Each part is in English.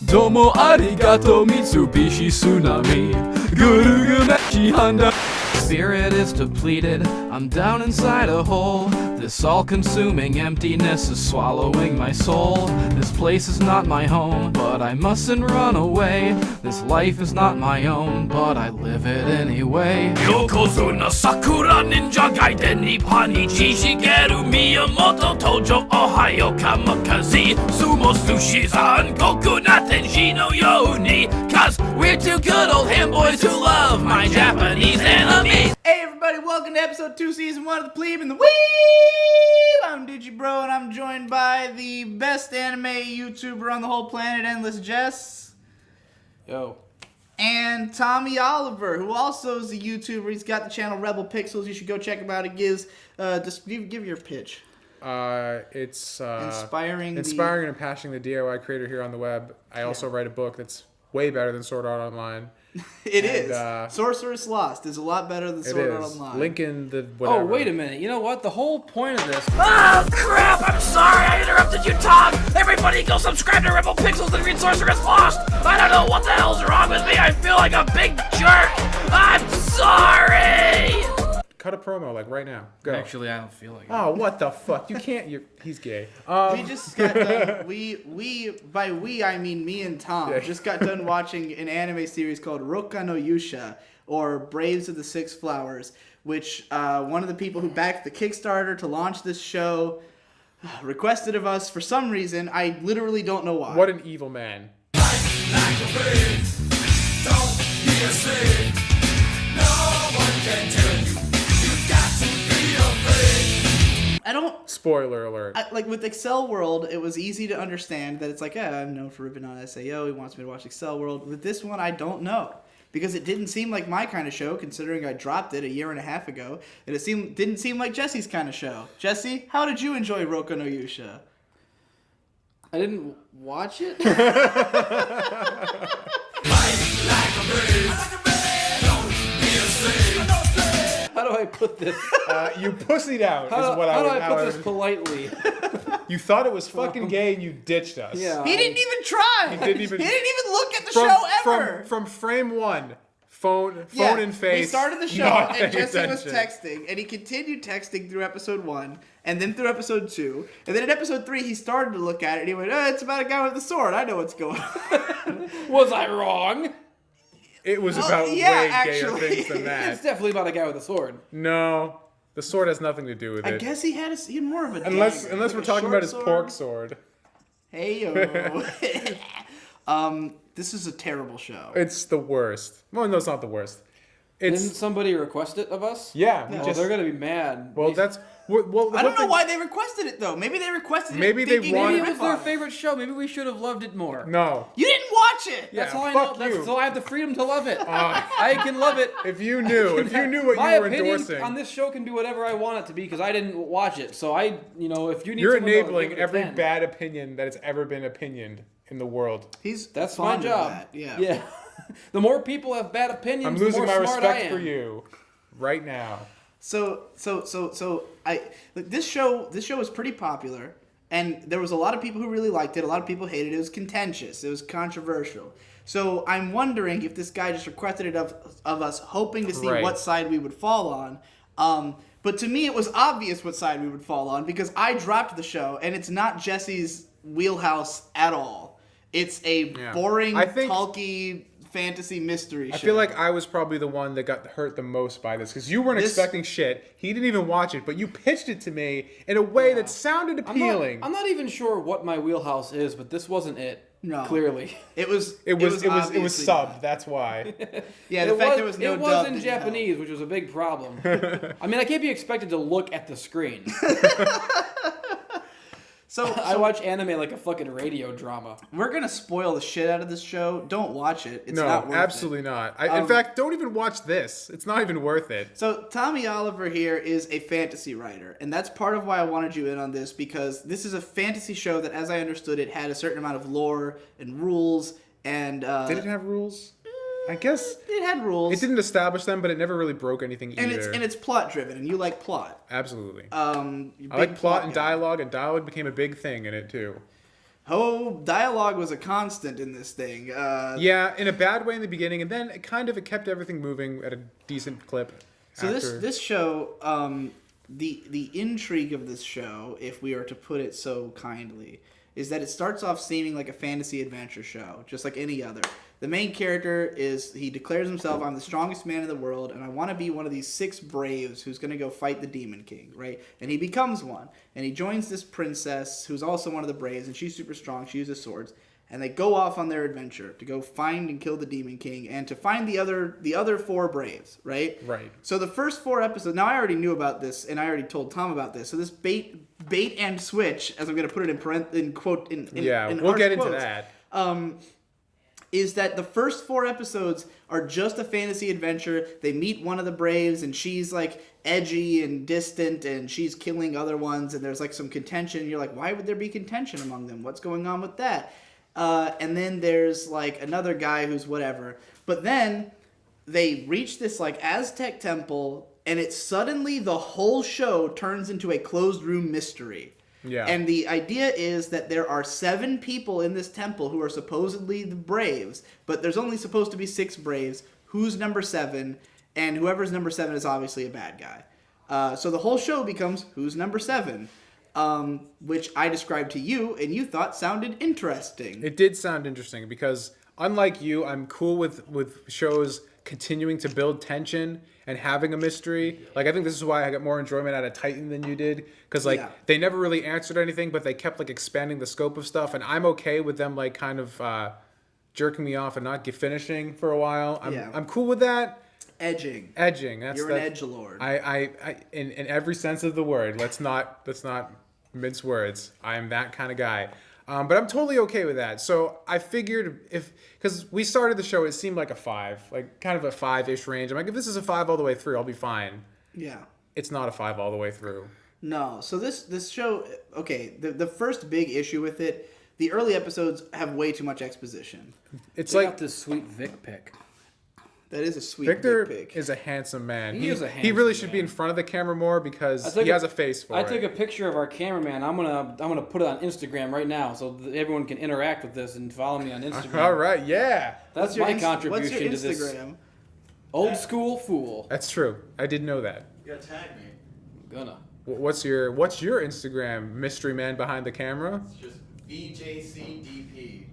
Domo arigato Mitsubishi Tsunami. Gurugu Mechi Honda. Spirit is depleted, I'm down inside a hole. This all-consuming emptiness is swallowing my soul. This place is not my home, but I mustn't run away. This life is not my own, but I live it anyway. Yokozuna Sakura Ninja Gaiden Nippon Shigeru Miyamoto Tojo Ohayo Kamikaze Sumo Sushi-san Goku Natenshi no Yoni. Cause we're two good old handboys who love my Japanese anime. Hey everybody, welcome to episode 2, season 1 of the Pleeb and the Weeb! I'm DigiBro and I'm joined by the best anime YouTuber on the whole planet, Endless Jess. Yo. And Tommy Oliver, who also is a YouTuber. He's got the channel Rebel Pixels. You should go check him out. It gives, just give your pitch. It's inspiring and impassioning the DIY creator here on the web. I also write a book that's way better than Sword Art Online. It is. Sorceress Lost is a lot better than Sword Art Online. Link in the whatever. Oh, wait a minute. You know what? The whole point of this... Oh crap, I'm sorry I interrupted you, Tom! Everybody go subscribe to Rebel Pixels and read Sorceress Lost! I don't know what the hell's wrong with me, I feel like a big jerk! I'm sorry! Cut a promo, like, right now. Go. Actually, I don't feel like it. Oh, what the fuck? You can't... He's gay. We just got done... By we, I mean me and Tom, just got done watching an anime series called Roka no Yusha, or Braves of the Six Flowers, which one of the people who backed the Kickstarter to launch this show requested of us for some reason. I literally don't know why. What an evil man. I don't... Spoiler alert. Like, with Excel World, it was easy to understand that it's like, I'm known for ripping on SAO, he wants me to watch Excel World. With this one, I don't know. Because it didn't seem like my kind of show, considering I dropped it a year and a half ago. And it didn't seem like Jesse's kind of show. Jesse, how did you enjoy Roka no Yusha? I didn't watch it? How do I put this? You pussied out How do I put this politely? You thought it was fucking gay and you ditched us. Yeah. He didn't even try. He didn't even look at the show ever. From frame one. Phone in face. We started the show not and paying Jesse was attention. texting, and he continued texting through episode 1, and then through episode 2, and then in episode 3 he started to look at it, and he went, it's about a guy with a sword. I know what's going on. Was I wrong? It was about way gayer things than that. It's definitely about a guy with a sword. No, the sword has nothing to do with it. I guess he had more of a unless dagger, we're like talking short about his sword. pork sword. Hey yo. This is a terrible show. It's the worst. Well, no, it's not the worst. Didn't somebody request it of us? Yeah. Well, they're gonna be mad. Well, that's... Well, I don't know why they requested it though. Maybe they requested it. Maybe they thinking wanted- Maybe would it was their rip on favorite show. Maybe we should have loved it more. No. You didn't watch it. Yeah, That's all I fuck know. you. So I have the freedom to love it. I can love it. If you knew what My you were opinion endorsing. on this show can be whatever I want it to be because I didn't watch it. So if you need You're someone to enabling give it a every 10. bad opinion that has ever been opinioned in the world. That's my fond of job. that, Yeah. Yeah. The more people have bad opinions, I'm the losing more my smart I respect am. for you right now. So this show was pretty popular, and there was a lot of people who really liked it. A lot of people hated it. It was contentious. It was controversial. So I'm wondering if this guy just requested it of us, hoping to see what side we would fall on. But to me, it was obvious what side we would fall on because I dropped the show, and it's not Jesse's wheelhouse at all. It's a boring, talky fantasy mystery show. I feel like I was probably the one that got hurt the most by this because you weren't expecting shit. He didn't even watch it, but you pitched it to me in a way that sounded appealing. I'm not even sure what my wheelhouse is, but this wasn't it. No, clearly it was subbed. not. That's why. Yeah, the fact there was no it dub was in Japanese, which was a big problem. I mean, I can't be expected to look at the screen. So I watch anime like a fucking radio drama. We're gonna spoil the shit out of this show. Don't watch it. It's not worth absolutely not. In fact, don't even watch this. It's not even worth it. So Tommy Oliver here is a fantasy writer, and that's part of why I wanted you in on this, because this is a fantasy show that, as I understood it, had a certain amount of lore and rules. And did it have rules? I guess it had rules. It didn't establish them, but it never really broke anything either. And it's plot driven, and you like plot. Absolutely. I like plot and dialogue became a big thing in it too. dialogue was a constant in this thing. Yeah, in a bad way in the beginning, and then it kept everything moving at a decent clip. So after. this show, the intrigue of this show, if we are to put it so kindly, is that it starts off seeming like a fantasy adventure show, just like any other. The main character he declares himself, I'm the strongest man in the world, and I want to be one of these 6 braves who's going to go fight the Demon King, right? And he becomes one, and he joins this princess who's also one of the braves, and she's super strong, she uses swords, and they go off on their adventure to go find and kill the Demon King, and to find the other 4 braves, right? Right. So the first 4 episodes, now I already knew about this, and I already told Tom about this, so this bait and switch, as I'm going to put it in we'll get into quotes, that. Is that the first 4 episodes are just a fantasy adventure. They meet one of the braves, and she's like edgy and distant, and she's killing other ones, and there's like some contention. You're like, why would there be contention among them? What's going on with that? And then there's like another guy who's whatever. But then they reach this like Aztec temple, and it's suddenly the whole show turns into a closed room mystery. Yeah. And the idea is that there are 7 people in this temple who are supposedly the braves, but there's only supposed to be 6 braves. Who's number 7? And whoever's number 7 is obviously a bad guy. So the whole show becomes who's number 7, which I described to you, and you thought sounded interesting. It did sound interesting because, unlike you, I'm cool with shows continuing to build tension and having a mystery. Like, I think this is why I got more enjoyment out of Titan than you did, because they never really answered anything, but they kept like expanding the scope of stuff, and I'm okay with them like kind of jerking me off and not finishing for a while. I'm cool with that. Edging. You're an edgelord. I in every sense of the word. Let's not mince words. I am that kind of guy. But I'm totally okay with that. So I figured because we started the show, it seemed like a 5, like kind of a 5-ish range. I'm like, if this is a 5 all the way through, I'll be fine. Yeah. It's not a 5 all the way through. No. So this show, okay, the first big issue with it, the early episodes have way too much exposition. It's Check like out this sweet Vic pic. That is a sweet Victor pic. is a handsome man. He is a handsome really should be man. in front of the camera more because he has a face for it. I took a picture of our cameraman. I'm gonna put it on Instagram right now so that everyone can interact with this and follow me on Instagram. All right, yeah. That's my contribution to What's your this Instagram? old school fool. That's true. I didn't know that. You gotta tag me. I'm gonna. What's your Instagram, mystery man behind the camera? It's just VJCDP.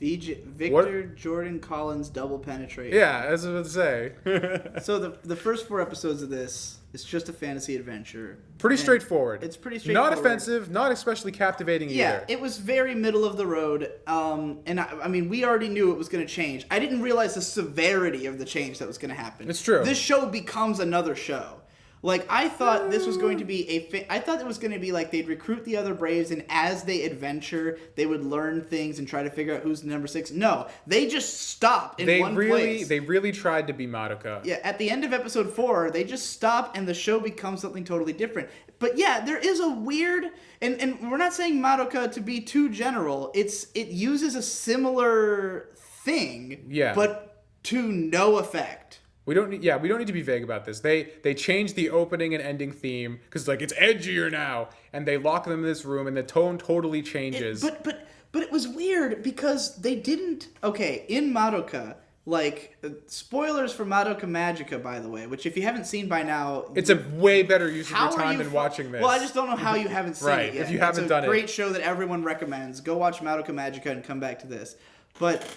Victor Jordan Collins double penetration. Yeah, as I was about to say. So the first 4 episodes of this, it's just a fantasy adventure. Pretty And straightforward. It's pretty straightforward. Not offensive, not especially captivating Yeah, either. it was very middle of the road. And I mean, we already knew it was going to change. I didn't realize the severity of the change that was going to happen. It's true. This show becomes another show. Like, I thought this was going to be I thought it was going to be like they'd recruit the other Braves, and as they adventure, they would learn things and try to figure out who's number 6. No, they just stop in one place. They really tried to be Madoka. Yeah, at the end of episode 4, they just stop and the show becomes something totally different. But yeah, there is a weird, and we're not saying Madoka to be too general. It uses a similar thing, but to no effect. We don't need to be vague about this. They changed the opening and ending theme because like it's edgier now, and they lock them in this room, and the tone totally changes. But it was weird because they didn't. Okay, in Madoka, like spoilers for Madoka Magica, by the way, which if you haven't seen by now, it's a way better use of how your are time you than watching this. Well, I just don't know how you haven't seen Right, it yet. if you haven't done it. It's a great show that everyone recommends. Go watch Madoka Magica and come back to this. But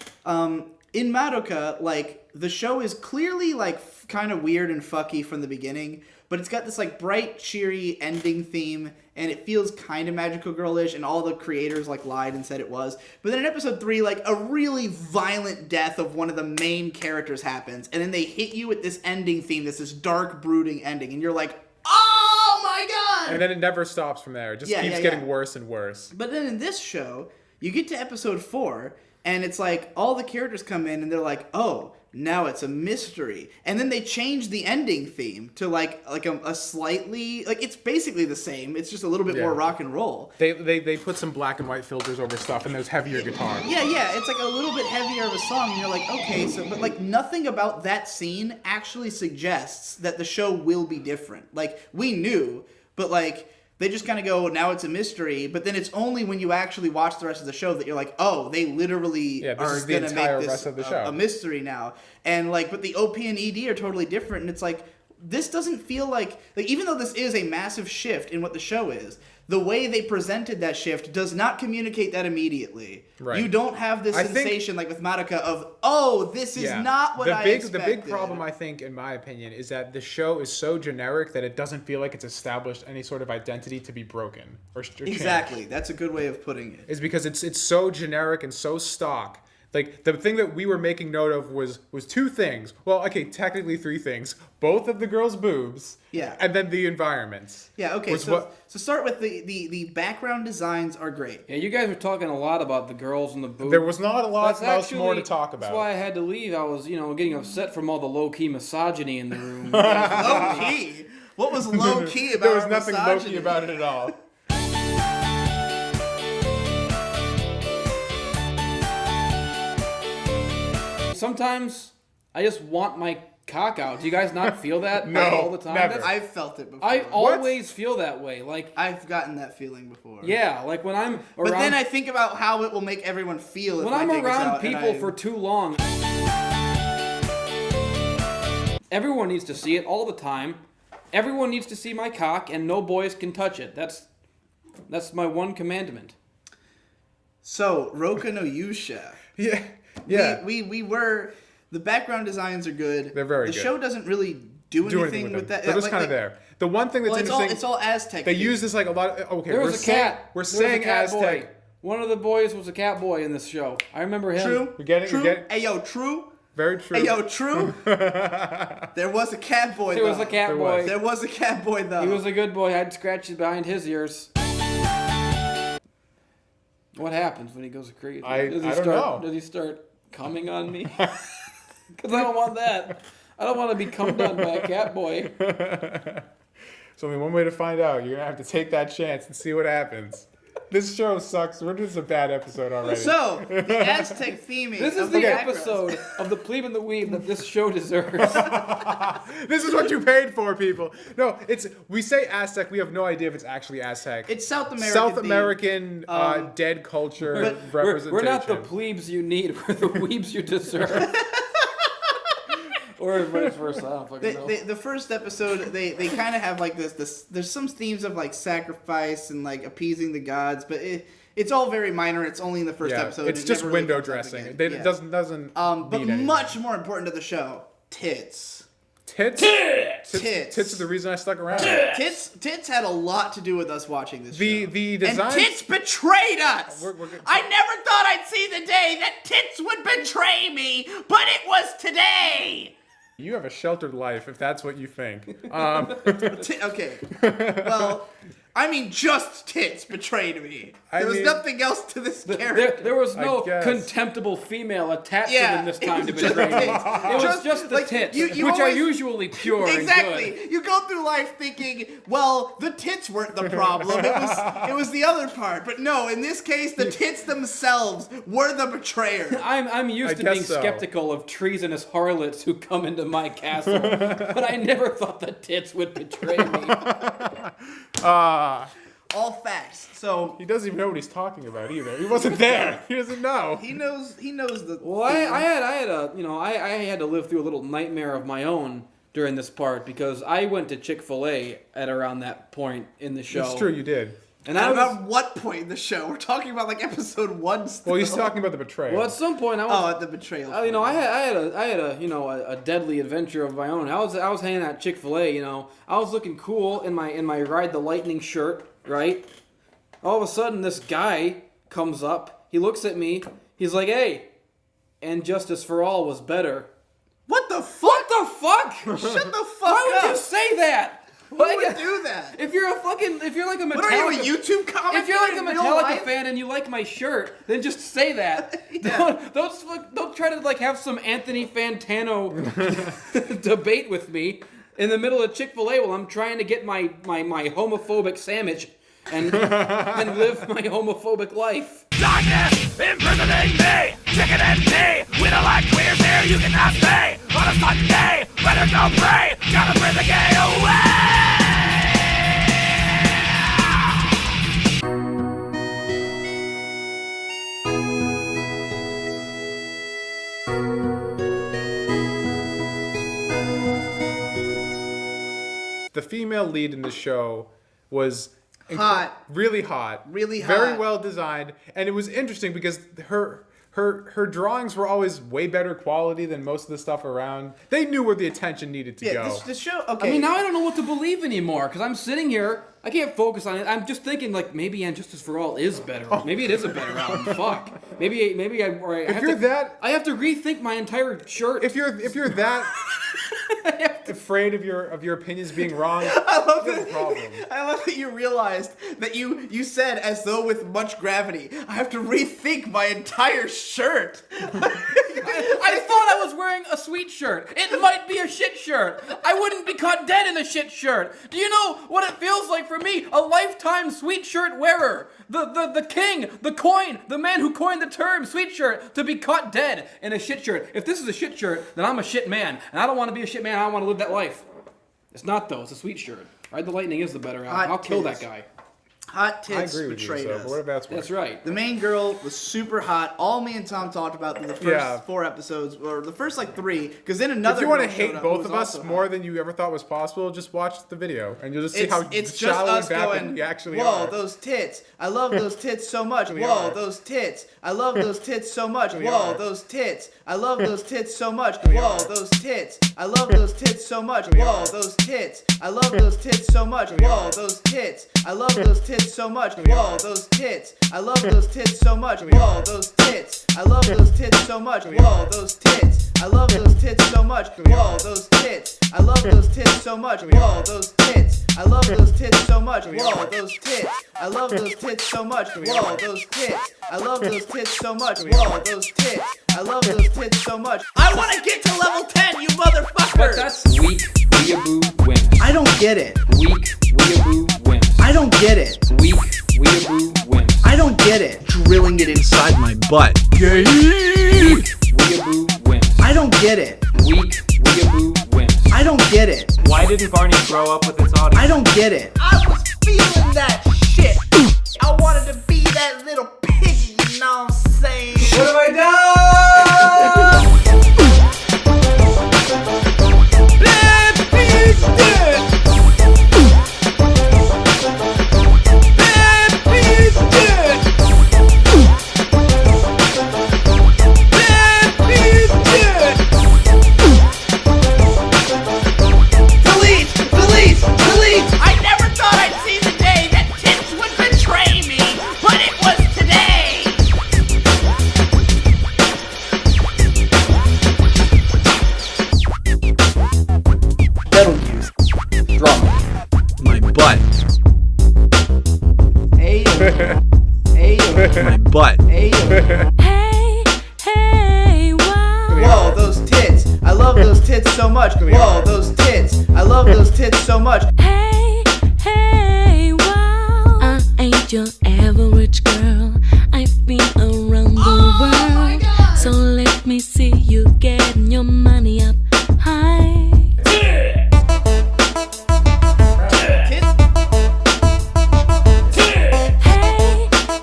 in Madoka, like, the show is clearly, like, kind of weird and fucky from the beginning, but it's got this, like, bright, cheery ending theme, and it feels kind of magical girlish, and all the creators, like, lied and said it was. But then in episode 3, like, a really violent death of one of the main characters happens, and then they hit you with this ending theme, this dark, brooding ending, and you're like, oh my god! And then it never stops from there. It just keeps getting worse and worse. But then in this show, you get to episode 4, and it's like all the characters come in and they're like, oh, now it's a mystery. And then they change the ending theme to like a slightly, like, it's basically the same. It's just a little bit more rock and roll. They put some black and white filters over stuff, and there's heavier guitar. Yeah, it's like a little bit heavier of a song, and you're like, okay, so, but like nothing about that scene actually suggests that the show will be different. Like, we knew, but like, They just kind of go, now it's a mystery, but then it's only when you actually watch the rest of the show that you're like, oh, they literally are going to make this rest of the show a mystery now. And like, but the OP and ED are totally different, and it's like, this doesn't feel like even though this is a massive shift in what the show is, the way they presented that shift does not communicate that immediately. Right. You don't have this sensation like with Madoka of, oh, this is not what I expected. The big problem, I think, in my opinion, is that the show is so generic that it doesn't feel like it's established any sort of identity to be broken or Exactly. changed. That's a good way of putting it. Is because it's so generic and so stock. Like, the thing that we were making note of was two things. Well, okay, technically three things. Both of the girls' boobs. Yeah. And then the environments. Yeah, okay. So start with the background designs are great. Yeah, you guys were talking a lot about the girls and the boobs. There was not a lot else more to talk about. That's why I had to leave. I was, getting upset from all the low-key misogyny in the room. Low-key? What was low-key about There was nothing misogyny? low-key about it at all. Sometimes I just want my cock out. Do you guys not feel that No, all the time? never. I've felt it before. I always feel that way. Like, I've gotten that feeling before. yeah, like when I'm around. But then I think about how it will make everyone feel if when my I'm dick is around out and people I- for too long. Everyone needs to see it all the time. Everyone needs to see my cock, and no boys can touch it. That's my one commandment. So, Roka no Yusha. Yeah. Yeah. We were... The background designs are good. They're very good. good. The show doesn't really do anything with that. They're just kind of there. The one thing that's interesting... It's all Aztec. They use this like a lot of... Okay, There was a cat. We're There was a saying cat Aztec. boy. One of the boys was a cat boy in this show. I remember him. True. We get it, True. we get it. Hey, yo, true. Very true. Hey, yo, true. There was a cat boy, There though. was a cat There boy. was. There was a cat boy, though. He was a good boy. I'd scratch behind his ears. What happens when he goes crazy? I don't know. Does he start coming on me? Because I don't want that. I don't want to be cummed on by a cat boy. There's only one way to find out. You're going to have to take that chance and see what happens. This show sucks. This is a bad episode already. So, the Aztec theming. This is of the backgrounds. episode of the Pleeb and the Weeb that this show deserves. This is what you paid for, people. No, we say Aztec. We have no idea if it's actually Aztec. It's South American. South American dead culture representation. We're not the plebes you need. We're the weebs you deserve. Or vice versa. I don't fucking know. The first episode, they kind of have like this. There's some themes of like sacrifice and like appeasing the gods, but it's all very minor. It's only in the first episode. It's It just never really window comes up dressing. again. It doesn't. But need anything. much more important to the show, tits. Tits. Tits. Tits are the reason I stuck around. Tits had a lot to do with us watching this show. The design. And tits betrayed us. We're good. I never thought I'd see the day that tits would betray me, but it was today. You have a sheltered life, if that's what you think. Okay. Well, I mean, just tits betrayed me. There was nothing else to this character. There was no guess. contemptible female attached to Yeah, them this it time to was just betray me. tits. It was just the like, tits, you which are always- usually pure Exactly. and good. You go through life thinking, well, the tits weren't the problem. It was the other part. But no, in this case, the tits themselves were the betrayer. I'm used to guess being so. skeptical of treasonous harlots who come into my castle, but I never thought the tits would betray me. All facts. So He doesn't even know what he's talking about either. He wasn't there. He doesn't know. he knows the. Well, I had to live through a little nightmare of my own during this part because I went to Chick-fil-A at around that point in the show. It's true, you did. And I About was, what point in the show? We're talking about like episode 1 still. Well, he's talking about the betrayal. well, at some point I was. at the betrayal. I had a deadly adventure of my own. I was hanging out at Chick-fil-A. I was looking cool in my Ride the Lightning shirt, right? All of a sudden, this guy comes up. He looks at me. He's like, "Hey, and Justice for All was better." What the fuck? What the fuck? Shut the fuck Why would up. you say that? Who would do that? If you're like a Metallica, What are you, a YouTube commentator? if you're like a in real Metallica life? fan and you like my shirt, then just say that. Yeah. Don't try to like have some Anthony Fantano debate with me in the middle of Chick-fil-A while I'm trying to get my homophobic sandwich and live my homophobic life. Darkness imprisoning me, chicken and me. We don't like queers here, you cannot stay. On a Sunday, better go pray. Gotta bring the gay away. female lead in the show was Hot. really hot, Really very hot. well designed, and it was interesting because her drawings were always way better quality than most of the stuff around. They knew where the attention needed to Yeah, go. this show. Okay. I mean, now I don't know what to believe anymore because I'm sitting here. I can't focus on it. I'm just thinking like maybe And Justice for All is better. Maybe it is a better album. Fuck. Maybe I have to rethink my entire shirt. If you're that afraid of your opinions being wrong, I love you have a problem. I love that you realized that you said as though with much gravity, I have to rethink my entire shirt. I thought I was wearing a sweet shirt. It might be a shit shirt. I wouldn't be caught dead in a shit shirt. Do you know what it feels like for me, a lifetime sweet shirt wearer? The king, the coin, the man who coined the term sweet shirt, to be caught dead in a shit shirt. If this is a shit shirt, then I'm a shit man. And I don't want to be a shit man. I don't want to live that life. It's not, though. It's a sweet shirt. Ride the Lightning is the better album. Hot I'll kill tits. that guy. Hot tits I agree with you, betrayed so, us. but what if that's That's right. The main girl was super hot. All me and Tom talked about in the first 4 episodes, or the first like 3, because then another. If you want to girl showed hate up who both was of us also more hot. than you ever thought was possible, just watch the video and you'll just see how It's just shallow us and vapid going, we actually whoa, are. those tits. I love those tits so much. We Whoa, are. those tits. I love those tits so much. We Whoa, are. those tits. I love those tits so much. We Whoa, are. those tits. I love those tits so much. We Whoa, are. those tits. I love those tits so much. We Whoa, are. those tits. I love those tits so much. We Whoa, are. those tits. I love those tits so much. We Whoa, are. those tits. I love those tits so much. We Whoa, are. those tits. I love those tits so much. We Whoa, are. those tits. I love those tits so much. We Whoa, are. those tits. I love those tits so much. We Whoa, are. those tits. I love those tits so much. We Whoa, are. those tits. I love those tits so much. We Whoa, are. those tits. I love those tits so much. I want to get to level 10, you motherfuckers! But that's weak, weeaboo, wimps. I don't get it. Weak, weeaboo, wimps. I don't get it. Weak, weeaboo, wimps. I don't get it. Drilling it inside my butt. Weak, weeaboo, wimps. I don't get it. Weak, weeaboo, wimps. I don't get it. Why didn't Barney grow up with its audience? I don't get it. I was feeling that shit. I wanted to be that little piggy, you know what I'm saying? What have I Delete! Delete! Delete! I never thought I'd see the day that tits would betray me, but it was today. Betelgeuse. Drum. My butt. Hey. Hey. My butt. Hey. Hey, hey, wow. Whoa, those tits. I love those tits so much. Whoa, those tits. I love those tits so much. Hey, hey, wow. I ain't your average girl. I've been around the world. So let me see you getting your money up high. Hey,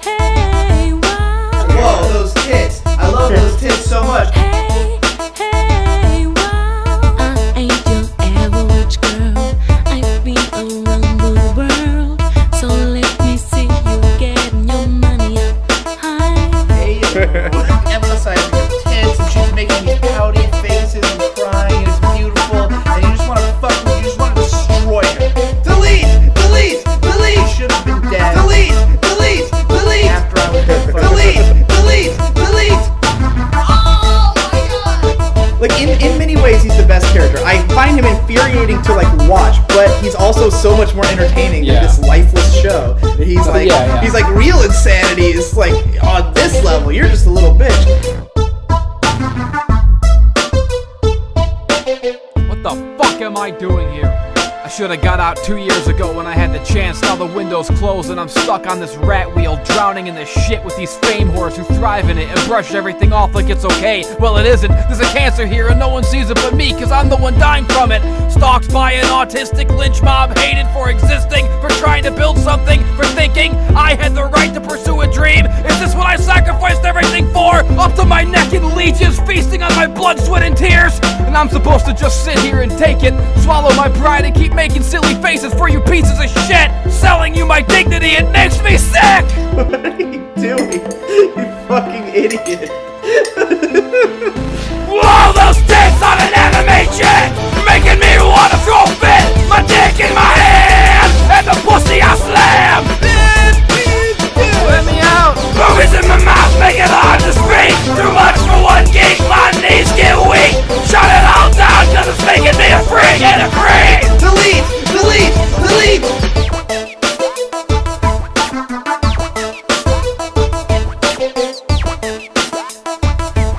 hey, wow. Whoa, those tits. I love those tits so much. Hey, hey, wow. I ain't your average girl. I've been around the world. So let me see you getting your money up high. Hey, emphasizing her tits, and she's making these pouty faces and crying, and it's beautiful. And you just want to fuck her. You just want to destroy her. Delete! Delete! Delete! Should have been dead. Delete! Delete! Delete! After I was done fucking. Delete! Delete! Delete! Oh my god! Like in many ways, he's the best character. I find him infuriating to like watch, but he's also so much more entertaining Yeah. than this lifeless show. That he's like, yeah. he's like real insanity is like on this level. You're just a little bitch. What the fuck am I doing here? I should have got out 2 years ago when I had the chance. Now the window's closed and I'm stuck on this rat wheel, drowning in this shit with these fame whores who thrive in it and brush everything off like it's okay. Well, it isn't. There's a cancer here and no one sees it but me, cause I'm the one dying from it. Stalked by an autistic lynch mob, hated for existing, for trying to build something, for thinking I had the right to pursue a dream. Is this what I sacrificed everything for? Up to my neck in leeches. ages, feasting on my blood, sweat, and tears. And I'm supposed to just sit here and take it, swallow my pride, and keep making silly faces for you pieces of shit. Selling you my dignity, it makes me sick! What are you doing? You fucking idiot. All those dicks on an anime chick, making me wanna throw fit, my dick in my hand, and the pussy I slam. Let me out! Movies in my mouth make it hard to speak. Too much for one geek, my knees get weak. Shut it all down, cause it's making me a freak and a creep. Delete! Delete! Delete!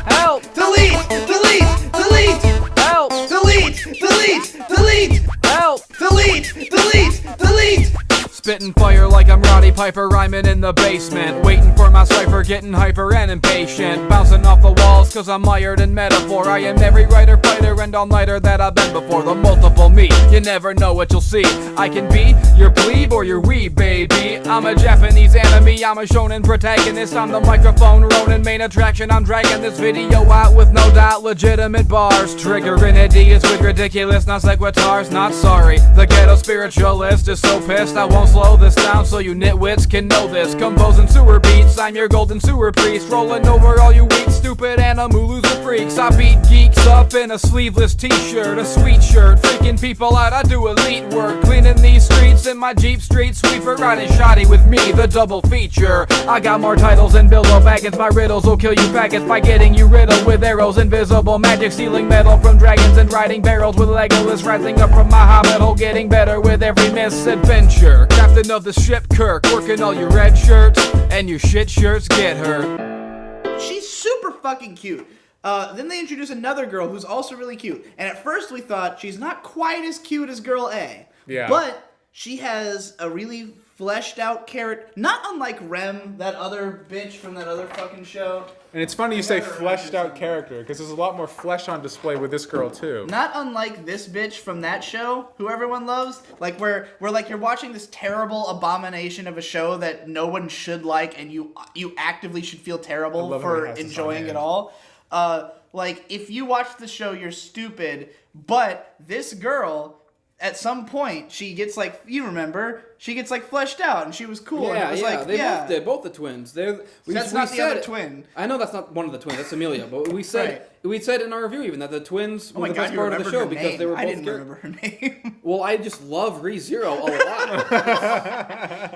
Help! Delete! Delete! Delete! Help! Delete! Delete! Delete! Help! Delete! Delete! Delete! Spitting fire like I'm Roddy Piper, rhyming in the basement. Waiting for my cipher, getting hyper and impatient. Bouncing off the walls cause I'm mired in metaphor. I am every writer, fighter, and all-nighter that I've been before. The multiple me, you never know what you'll see. I can be your Pleeb or your Weeb, baby. I'm a Japanese anime, I'm a shonen protagonist. I'm the microphone Ronin, main attraction. I'm dragging this video out with no doubt legitimate bars. Triggering ideas with ridiculous non sequiturs. Not sorry, the ghetto spiritualist is so pissed I won't slow this down so you nitwits can know this. Composing sewer beats, I'm your golden sewer priest. Rolling over all you weak, stupid animal loser freaks. I beat geeks up in a sleeveless t-shirt, a sweet shirt, freaking people out. I do elite work, cleaning these streets in my Jeep street sweeper, riding shoddy with me, the double feature. I got more titles than Bilbo Baggins. My riddles will kill you faggots by getting you riddled with arrows, invisible magic, stealing metal from dragons and riding barrels with Legolas rising up from my hobbit hole, getting better with every misadventure. Captain of the ship Kirk, working all your red shirts and your shit shirts get hurt. She's super fucking cute. Then they introduce another girl who's also really cute. And at first we thought she's not quite as cute as girl A. Yeah. But she has a really fleshed out character, not unlike Rem, that other bitch from that other fucking show. And it's funny you say fleshed out character, because there's a lot more flesh on display with this girl too. Not unlike this bitch from that show, who everyone loves. Like where like you're watching this terrible abomination of a show that no one should like, and you actively should feel terrible for enjoying it all. Like if you watch the show, you're stupid. But this girl, at some point, she gets like, you remember, she gets like fleshed out, and she was cool. Yeah, and it was yeah, like, they yeah. both did, both the twins. That's not the other twin. I know that's not one of the twins. That's Amelia. But we said in our review even that the twins were the best part of the show because they were both. I didn't remember her name. Well, I just love ReZero a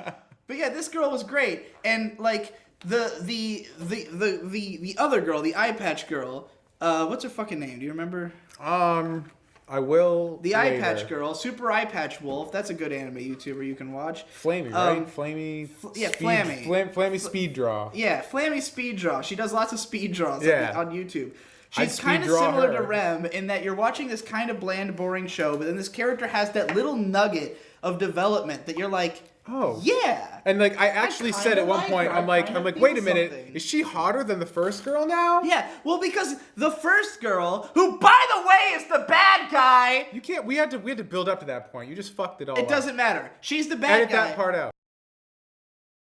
lot. But yeah, this girl was great, and like the other girl, the eye patch girl. What's her fucking name? Do you remember? I will. The eye patch girl, Super Eye Patch Wolf. That's a good anime YouTuber you can watch. Flammy, right? Flammy. Yeah, Flammy. Flammy speed draw. Yeah, Flammy speed draw. She does lots of speed draws on YouTube. She's I'd kind of speed draw similar her. to Rem in that you're watching this kind of bland, boring show, but then this character has that little nugget of development that you're like, oh yeah. And like I actually said at one point, I'm like, wait a minute, something. is she hotter than the first girl now? Yeah, well, because the first girl, who by the way is the bad guy, You can't. We had to build up to that point. You just fucked it all. it up. doesn't matter. She's the bad Edit guy. that part out.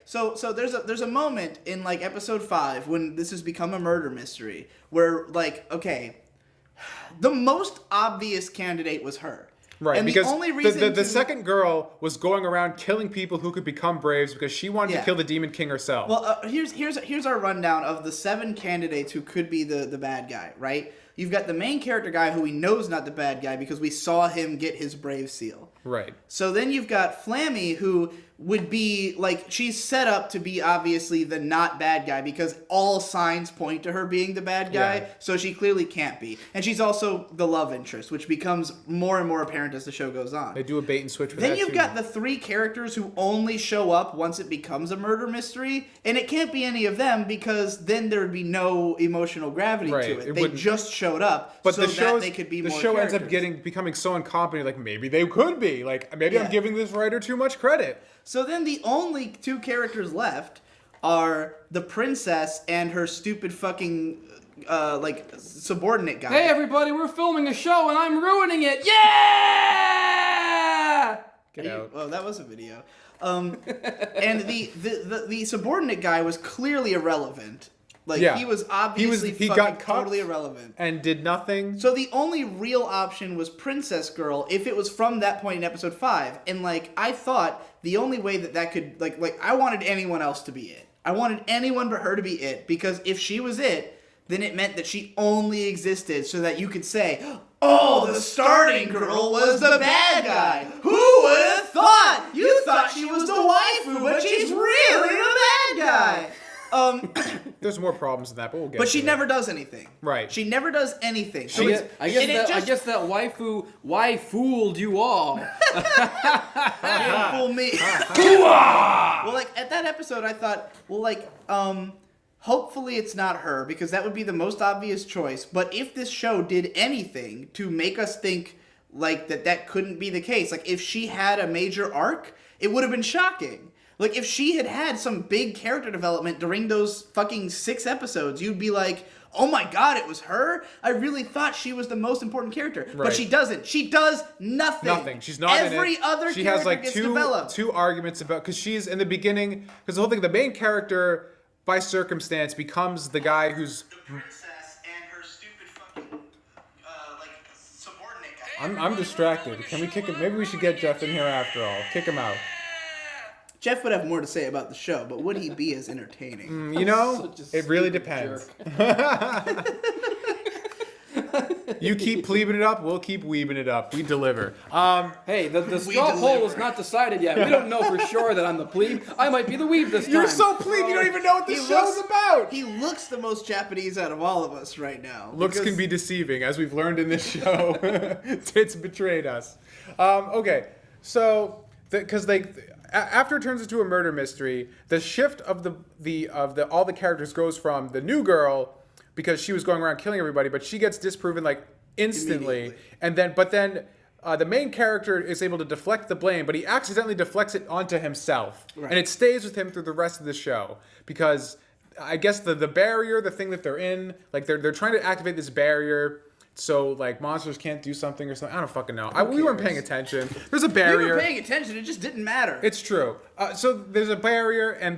So there's a moment in like episode 5 when this has become a murder mystery where like, okay, the most obvious candidate was her. Right, and because the only reason the second girl was going around killing people who could become Braves because she wanted to kill the Demon King herself. Well, here's our rundown of the 7 candidates who could be the bad guy, right? You've got the main character guy who we know is not the bad guy because we saw him get his Brave seal. Right. So then you've got Flammy, who would be, like, she's set up to be obviously the not bad guy because all signs point to her being the bad guy, so she clearly can't be. And she's also the love interest, which becomes more and more apparent as the show goes on. They do a bait and switch for Then that you've too. got the 3 characters who only show up once it becomes a murder mystery, and it can't be any of them because then there would be no emotional gravity to it. They just showed up but so that they could be the more show characters. ends up becoming so incompetent, like maybe they could be. Like maybe I'm giving this writer too much credit. So then the only 2 characters left are the princess and her stupid fucking like subordinate guy. Hey everybody, we're filming a show and I'm ruining it. Yeah! Get out. Oh, that was a video. And the subordinate guy was clearly irrelevant. Like, Yeah. he was obviously he fucking got cut totally irrelevant. and did nothing. So the only real option was Princess Girl if it was from that point in episode 5. And, like, I thought the only way that could, like, I wanted anyone else to be it. I wanted anyone but her to be it, because if she was it, then it meant that she only existed so that you could say, oh, the starting girl was the bad guy. Who would have thought? You thought she was the waifu, but she's really the bad guy. There's more problems than that, but we'll get. But she to never does anything. Right. She never does anything. I guess that waifu fooled you all. Didn't fool me. Well, like, at that episode, I thought, well, like, hopefully it's not her, because that would be the most obvious choice. But if this show did anything to make us think, like, that couldn't be the case, like, if she had a major arc, it would have been shocking. Like, if she had some big character development during those fucking 6 episodes, you'd be like, oh my god, it was her? I really thought she was the most important character. Right. But she doesn't. She does nothing. Nothing. She's not in it. Every other she character has like gets two developed. two arguments about, because she's in the beginning, because the whole thing, the main character by circumstance becomes the guy who's The princess and her stupid fucking like subordinate guy. I'm distracted. Can we kick him? Maybe we should get Jeff in here after all. Kick him out. Jeff would have more to say about the show, but would he be as entertaining? You know, Such a it really stupid depends. You keep pleebing it up, we'll keep weebing it up. We deliver. Hey, the straw poll is not decided yet. We don't know for sure that I'm the plebe. I might be the weeb this time. You're so plebe, you don't even know what this show's about. He looks the most Japanese out of all of us right now. Looks can be deceiving, as we've learned in this show. Tits betrayed us. Okay, so because after it turns into a murder mystery, the shift of all the characters goes from the new girl, because she was going around killing everybody, but she gets disproven like instantly, and then the main character is able to deflect the blame, but he accidentally deflects it onto himself, and it stays with him through the rest of the show, because I guess the barrier, the thing that they're in, like they're trying to activate this barrier so like monsters can't do something or something. I don't fucking know. We weren't paying attention. There's a barrier. We were paying attention. It just didn't matter. It's true. So there's a barrier, and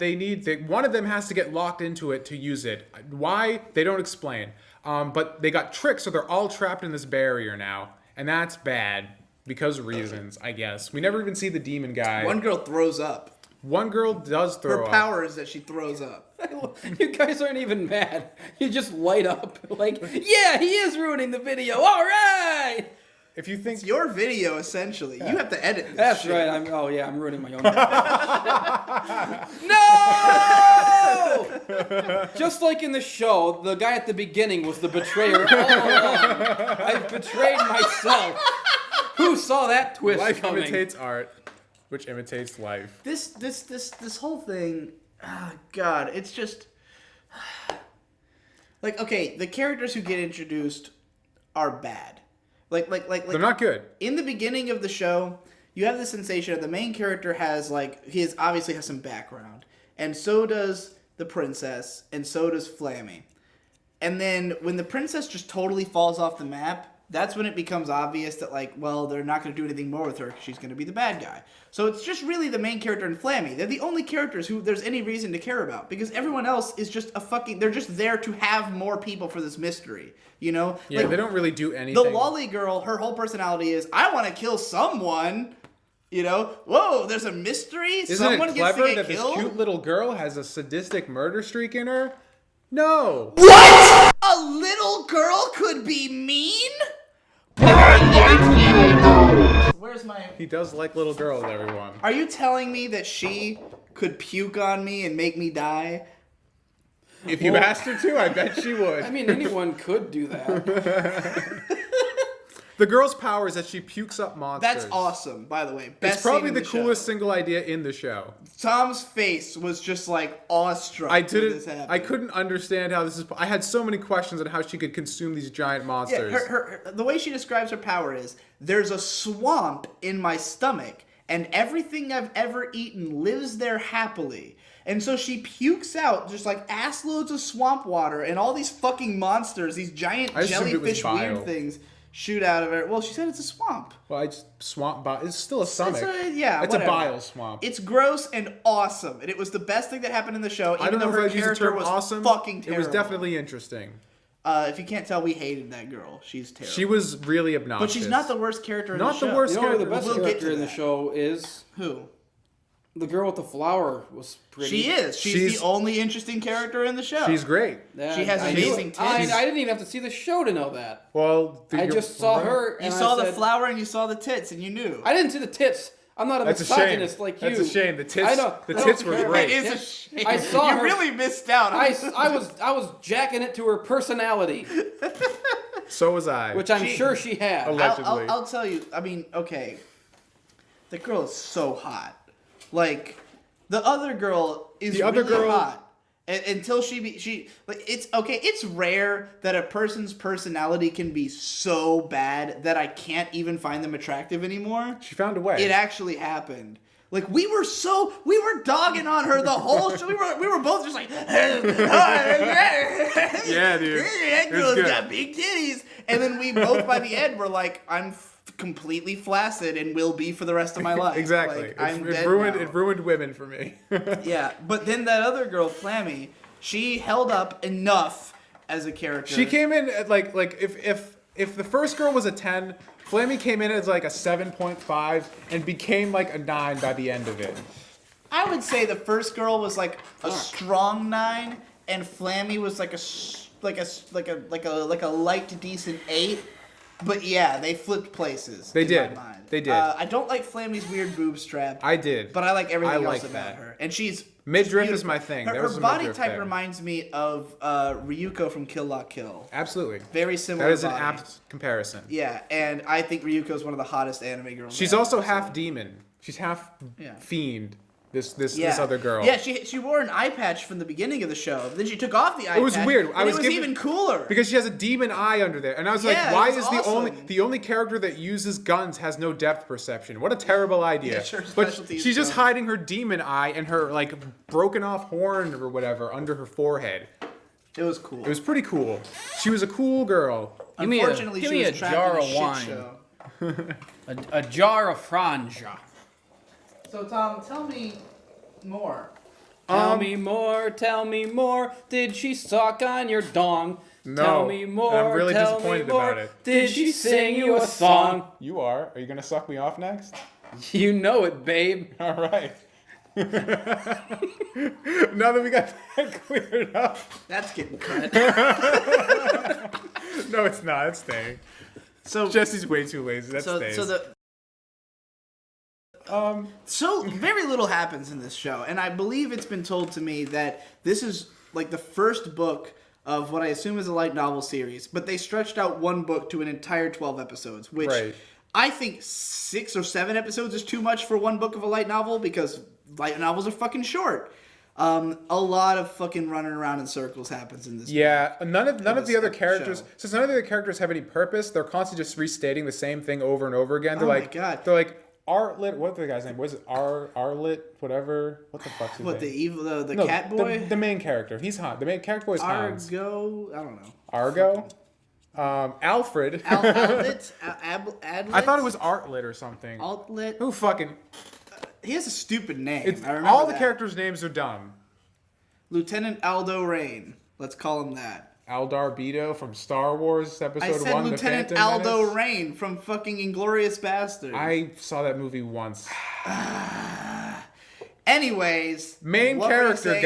one of them has to get locked into it to use it. Why? They don't explain. But they got tricked, so they're all trapped in this barrier now, and that's bad because of reasons, I guess. We never even see the demon guy. One girl throws up. One girl does throw up. Her power is that she throws up. You guys aren't even mad. You just light up. Like, yeah, he is ruining the video. All right. If you think It's your video, essentially. You have to edit this That's shit. right. I'm ruining my own. No! Just like in the show, the guy at the beginning was the betrayer all along. I've betrayed myself. Who saw that twist life coming? imitates art, which imitates life. This whole thing, oh God, it's just like, okay, the characters who get introduced are bad. Like They're not good. In the beginning of the show, you have the sensation that the main character has obviously has some background, and so does the princess, and so does Flammy. And then when the princess just totally falls off the map, that's when it becomes obvious that, like, well, they're not going to do anything more with her because she's going to be the bad guy. So it's just really the main character and Flammy. They're the only characters who there's any reason to care about, because everyone else is just they're just there to have more people for this mystery, you know? Yeah, like, they don't really do anything. the lolly girl, her whole personality is, I want to kill someone, you know? Whoa, there's a mystery? Isn't someone it gets clever to that get killed? this cute little girl has a sadistic murder streak in her? No. What? A little girl could be mean? Where's my... He does like little girls, everyone. Are you telling me that she could puke on me and make me die? If you asked her to, I bet she would. I mean, anyone could do that. The girl's power is that she pukes up monsters. That's awesome, by the way. Best It's probably scene in the show. coolest single idea in the show. Tom's face was just like awestruck. I when didn't. this happened. I couldn't understand how this is. I had so many questions on how she could consume these giant Yeah, monsters. the way she describes her power is, there's a swamp in my stomach, and everything I've ever eaten lives there happily. And so she pukes out just like ass loads of swamp water and all these fucking monsters, these giant I assumed it was jellyfish bile. weird things. shoot out of her. Well, she said it's a swamp. Well, it's still a stomach. It's a bile swamp. It's gross and awesome, and it was the best thing that happened in the show. Even I don't know though her if I use the character term was awesome. fucking terrible. It was definitely interesting. If you can't tell, we hated that girl. She's terrible. She was really obnoxious. But she's not the worst character in the show. Not the worst You know who character. the best We'll get character to in the that. show is? Who? The girl with the flower was pretty. She is. She's the only interesting character in the show. She's great. Yeah, She has I knew amazing it. I tits. didn't even have to see the show to know that. Well, I just saw her. You And saw I the said, flower and you saw the tits, and you knew. I didn't see the tits. I'm not a That's a shame. misogynist like you. That's a shame. The tits. I know. The I tits don't were care. great. It is a shame. I saw you her- really missed out. I was jacking it to her personality, So was I. which I'm sure she had. Allegedly. I'll tell you. I mean, okay. The girl is so hot. Like, the other girl is The other really girl- hot. Until she like it's okay. It's rare that a person's personality can be so bad that I can't even find them attractive anymore. She found a way. It actually happened. Like we were dogging on her the whole show. We were both just like, Yeah, dude. that It was girl's good. got big titties. And then we both by the end were like, I'm completely flaccid and will be for the rest of my life. Exactly. Like, I'm dead ruined. now. It ruined women for me. Yeah, but then that other girl, Flammy, she held up enough as a character. She came in at like if the first girl was a 10, Flammy came in as like a 7.5 and became like a 9 by the end of it. I would say the first girl was like a strong 9, and Flammy was like a light to decent 8. But yeah, they flipped places. They in did. My mind. They did. I don't like Flammy's weird boob strap. I did. But I like everything I else like about that. her, and she's Midriff beautiful. is my thing. There Her was some body midriff type there. reminds me of Ryuko from Kill La Kill. Absolutely. Very similar. That is an body. apt comparison. Yeah, and I think Ryuko is one of the hottest anime girls. She's ever. also half demon. She's half Yeah. fiend. This Yeah. other girl. Yeah, she wore an eye patch from the beginning of the show. But then she took off the eye patch. It was weird. And it was even cooler. Because she has a demon eye under there, and I was Yeah, like, why it is was awesome. the only character that uses guns has no depth perception? What a terrible idea! Yeah, sure, But specialty is she's just guns. hiding her demon eye and her like broken off horn or whatever under her forehead. It was cool. It was pretty cool. She was a cool girl. Unfortunately, give she me was a trapped jar in a of shit wine. show. A jar of franja. So Tom, tell me more. Tell me more. Did she suck on your dong? No, Tell me more. and I'm really tell me disappointed more. about it. Did she sing you a song? You are. Are you gonna suck me off next? You know it, babe. All right. Now that we got that cleared up. That's getting cut. No, it's not. It's staying. So Jesse's way too lazy. That so stays. so the So very little happens in this show, and I believe it's been told to me that this is like the first book of what I assume is a light novel series, but they stretched out one book to an entire 12 episodes, which Right. I think 6 or 7 episodes is too much for one book of a light novel because light novels are fucking short. A lot of fucking running around in circles happens in this. Yeah, none of this the other characters. show. Since none of the other characters have any purpose, they're constantly just restating the same thing over and over again. They're Oh my like, God. they're like Artlet. What's the guy's name? Was it Arlet? Whatever. What the fuck's his What, the name? evil, the No, cat boy? The main character. He's hot. The main character boy is Hans. Argo? I don't know. Argo. Alfred. Adlet? I thought it was Artlet or something. Altlet? Who fucking? He has a stupid name. It's I remember all the that. characters' names are dumb. Lieutenant Aldo Rain. Let's call him that. Aldar Beto from Star Wars Episode I said 1, Lieutenant The Phantom Aldo Menace. Rain from fucking Inglourious Basterds. I saw that movie once. Anyways, Main what were you character saying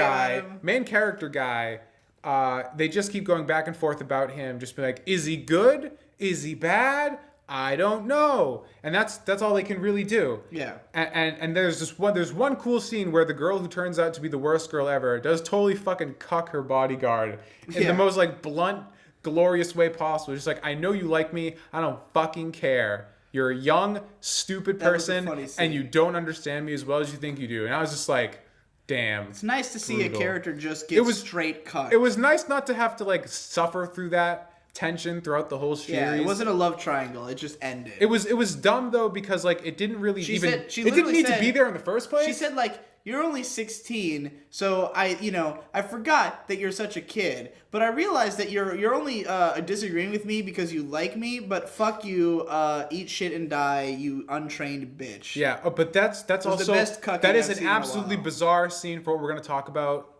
guy. They just keep going back and forth about him. Just be like, is he good? Is he bad? I don't know. And that's all they can really do. Yeah. And there's one cool scene where the girl who turns out to be the worst girl ever does totally fucking cuck her bodyguard in Yeah. the most like blunt, glorious way possible. Just like, I know you like me. I don't fucking care. You're a young, stupid That was a person, funny scene. and you don't understand me as well as you think you do. And I was just like, damn. It's nice to see Brutal. a character just get was- straight cut. It was nice not to have to like suffer through that tension throughout the whole series. yeah, it wasn't a love triangle. It just ended. It was dumb though because like it didn't really She even said- she it didn't literally need to said- be there in the first place. She said, like, you're only 16, so I forgot that you're such a kid. But I realized that you're only disagreeing with me because you like me. But fuck you, eat shit and die, you untrained bitch. Yeah, but that's also the best cucking that is I've an seen in a absolutely while. bizarre scene for what we're gonna talk about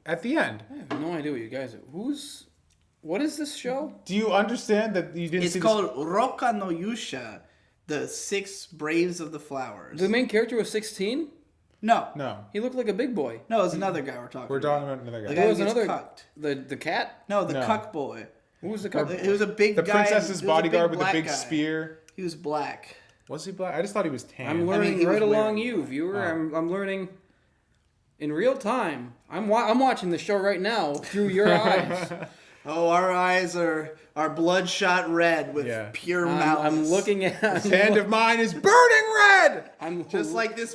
at the end. I have no idea what you guys are. What is this show? Do you understand that you didn't It's see called Roka no Yusha, the 6 Braves of the Flowers. The main character was 16? No. No, He looked like a big boy. No, it's another guy we're talking we're about. talking about another The guy. guy There who was gets another cucked. the cat? No, the No. cuck boy. Who was the cat? It was a big The guy. princess's it was a bodyguard with the black big guy. spear. He was black. Was he black? I just thought he was tan. I'm learning he was right along wearing- you, viewer. Oh. I'm learning in real time. I'm watching the show right now through your eyes. Oh, our eyes are bloodshot red with Yeah. pure malice. I'm looking at. This hand of mine is burning red. I'm just like this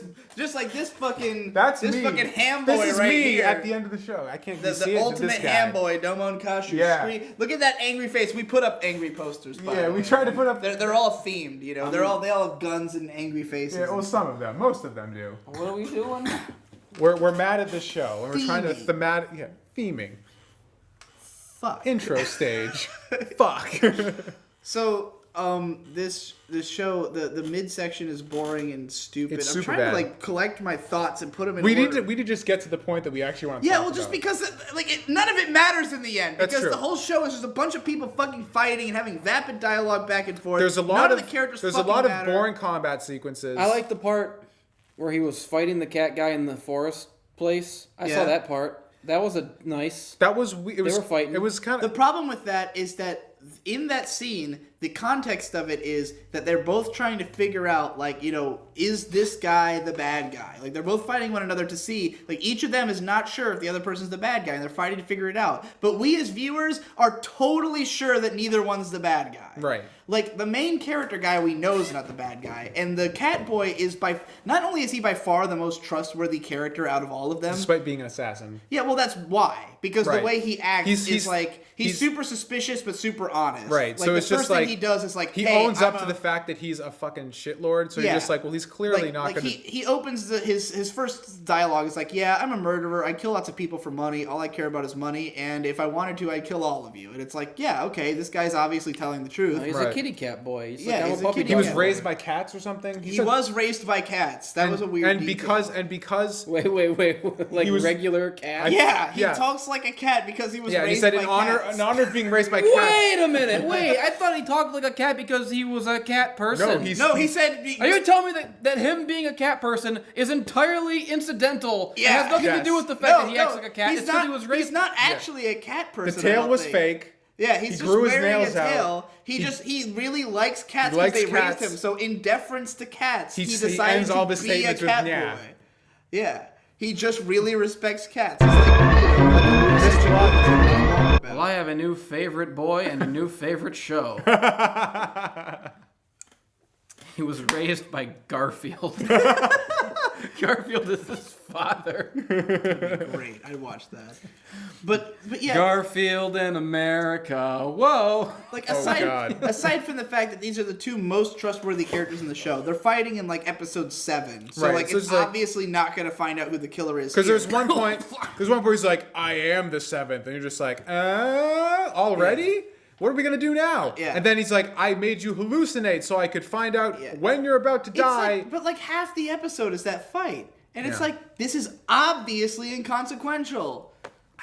fucking That's this me. fucking ham boy This is right me here. at the end of the show. I can't the see it. ultimate this guy. ham boy, Domon Kashu. Yeah. Look at that angry face. We put up angry posters. By Yeah, the we way. tried to put up. They're all themed, you know. They all have guns and angry faces. Yeah, well, some of them, most of them do. what are we doing? We're mad at this show, and we're trying to Theming. theming. Fuck. Intro stage. Fuck. So, this show, the midsection is boring and stupid. It's I'm super trying bad. to like collect my thoughts and put them in we order. need to just get to the point that we actually want to Yeah, talk well, just about. because none of it matters in the end. That's Because true. the whole show is just a bunch of people fucking fighting and having vapid dialogue back and forth. There's a lot None of the characters. there's a fucking lot of matter. boring combat sequences. I like the part where he was fighting the cat guy in the forest place. I Yeah. saw that part. That was a nice. that was it was were fighting. It was kind The of problem with that is that in that scene, the context of it is that they're both trying to figure out, like, is this guy the bad guy? Like, they're both fighting one another to see, like, each of them is not sure if the other person's the bad guy, and they're fighting to figure it out. But we as viewers are totally sure that neither one's the bad guy. Right. Like, the main character guy we know is not the bad guy, and the cat boy is not only is he by far the most trustworthy character out of all of them. despite being an assassin. Yeah, well, that's why. Because Right. the way he acts He's- is like he's he's- super suspicious but super honest. Right. Like, So the it's first just thing like he does is like he hey, owns I'm up to the fact that he's a fucking shitlord. So Yeah. you're just like, well, he's clearly not like gonna. he opens his first dialogue is like, yeah, I'm a murderer. I kill lots of people for money. All I care about is money. And if I wanted to, I'd kill all of you. And it's like, yeah, okay, this guy's obviously telling the truth. He's Right. a kitty cat boy. He's Yeah, like, I'm he's a a puppy kitty He was cat dog. raised by cats or something. He said- was raised by cats. That was a weird. and detail. because Wait, like He was- regular cat. Yeah, he Yeah. talks like a cat because he was yeah, raised he said by in honor cats. of being raised by cats. Wait a minute. Wait, I thought he talked like a cat because he was a cat person. No, he's No, he said. Are you telling me that him being a cat person is entirely incidental? Yeah. It has nothing to Yes. do with the fact that he acts like a cat. He's It's because not, he was raised. he's not actually a cat The person. I tail don't was think. fake. Yeah, he's He just grew his wearing nails a out. tail. He really likes cats He because likes they cats. raised him. So in deference to cats, He decided ends to all the be a statements with cat "Nya." boy. Yeah, he just really respects cats. It's like, Well, I have a new favorite boy and a new favorite show. He was raised by Garfield. Garfield is his father. great. I'd watch that. But yeah, Garfield in America. Whoa. like Oh, God. aside from the fact that these are the two most trustworthy characters in the show, they're fighting in like episode 7. So Right, like so it's it's like- obviously not gonna find out who the killer is. Because here. there's one point where he's like, I am the 7th. And you're just like, already? What are we going to do now? Yeah. And then he's like, I made you hallucinate so I could find out Yeah. when you're about to It's die. like, but like half the episode is that fight. And it's Yeah. like, this is obviously inconsequential.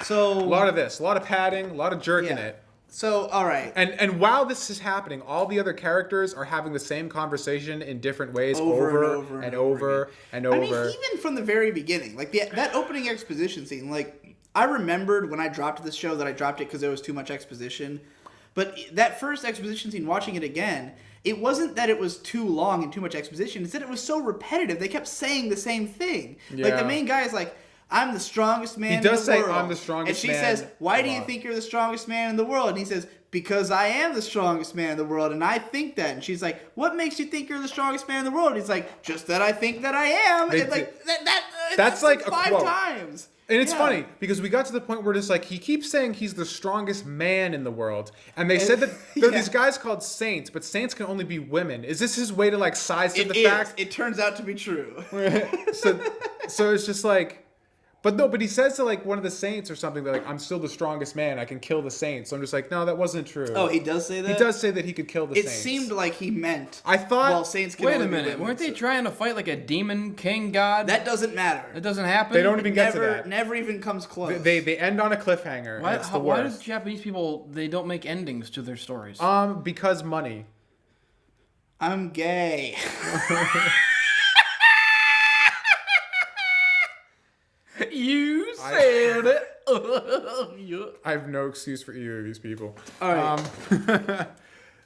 So a lot of this, a lot of padding, a lot of jerking yeah. it. So all right. And while this is happening, all the other characters are having the same conversation in different ways Over over and over and and over over and I mean, over. even from the very beginning, like that opening exposition scene, like I remembered when I dropped this show that I dropped it because there was too much exposition. But that first exposition scene, watching it again, it wasn't that it was too long and too much exposition. It's that it was so repetitive. They kept saying the same thing. Like the Yeah. main guy is like, I'm the strongest man in does the say, world. "I'm the strongest and she man," says, why a do you lot. think you're the strongest man in the world? And he says, because I am the strongest man in the world, and I think that. And she's like, what makes you think you're the strongest man in the world? And he's like, just that I think that I am. They And like that That's like a 5 quote. times. And it's Yeah. funny because we got to the point where it's like he keeps saying he's the strongest man in the world, and they said that there are these guys called saints, but saints can only be women. Is this his way to like size to It the is. fact? It turns out to be true. So it's just like, but he says to like one of the saints or something, they're like, I'm still the strongest man. I can kill the saints. So I'm just like, no, that wasn't true. Oh, he does say that? He does say that he could kill the It saints. seemed like he meant. I thought. Well, saints can Wait only a be minute. women, Weren't they so- trying to fight like a demon king god? That doesn't matter. That doesn't happen. They don't even get to Never, that. never even comes close. They end on a cliffhanger. Why, and it's the why worst. do Japanese people they don't make endings to their stories? Because money. I'm gay. You said it. I have no excuse for either of these people. All right.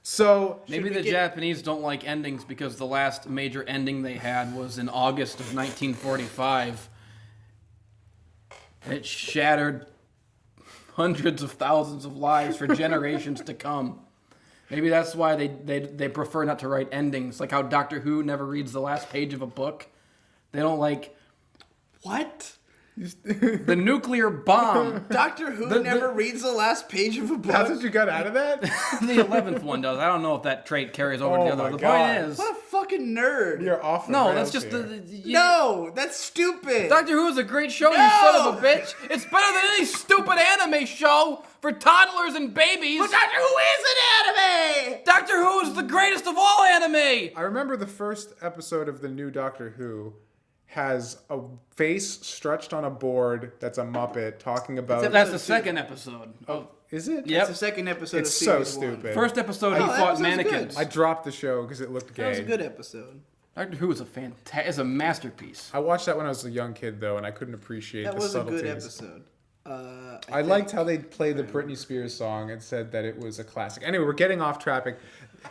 So Maybe the we get- Japanese don't like endings because the last major ending they had was in August of 1945. It shattered hundreds of thousands of lives for generations to come. Maybe that's why they prefer not to write endings, like how Doctor Who never reads the last page of a book. They don't like What? the nuclear bomb. Doctor Who never reads the last page of a book. that's what you got out of that? The 11th one does. I don't know if that trait carries over to Oh the other. my The God. point is, What a fucking nerd. You're off. the no, rails that's just here. No, that's stupid. Doctor Who is a great show, you No! son of a bitch. It's better than any stupid anime show for toddlers and babies. But Doctor Who is an anime! Doctor Who is the greatest of all anime. I remember the first episode of the new Doctor Who has a face stretched on a board that's a Muppet talking about. That's the second episode. Oh, Is it? yep. It's the second episode It's of so series 1. stupid. First episode, he that fought episode's mannequins. good. I dropped the show because it looked gay. That was a good episode. Doctor Who is is a masterpiece. I watched that when I was a young kid though, and I couldn't appreciate That the was a subtleties. good episode. I liked how they played the Britney Spears song and said that it was a classic. Anyway, we're getting off topic.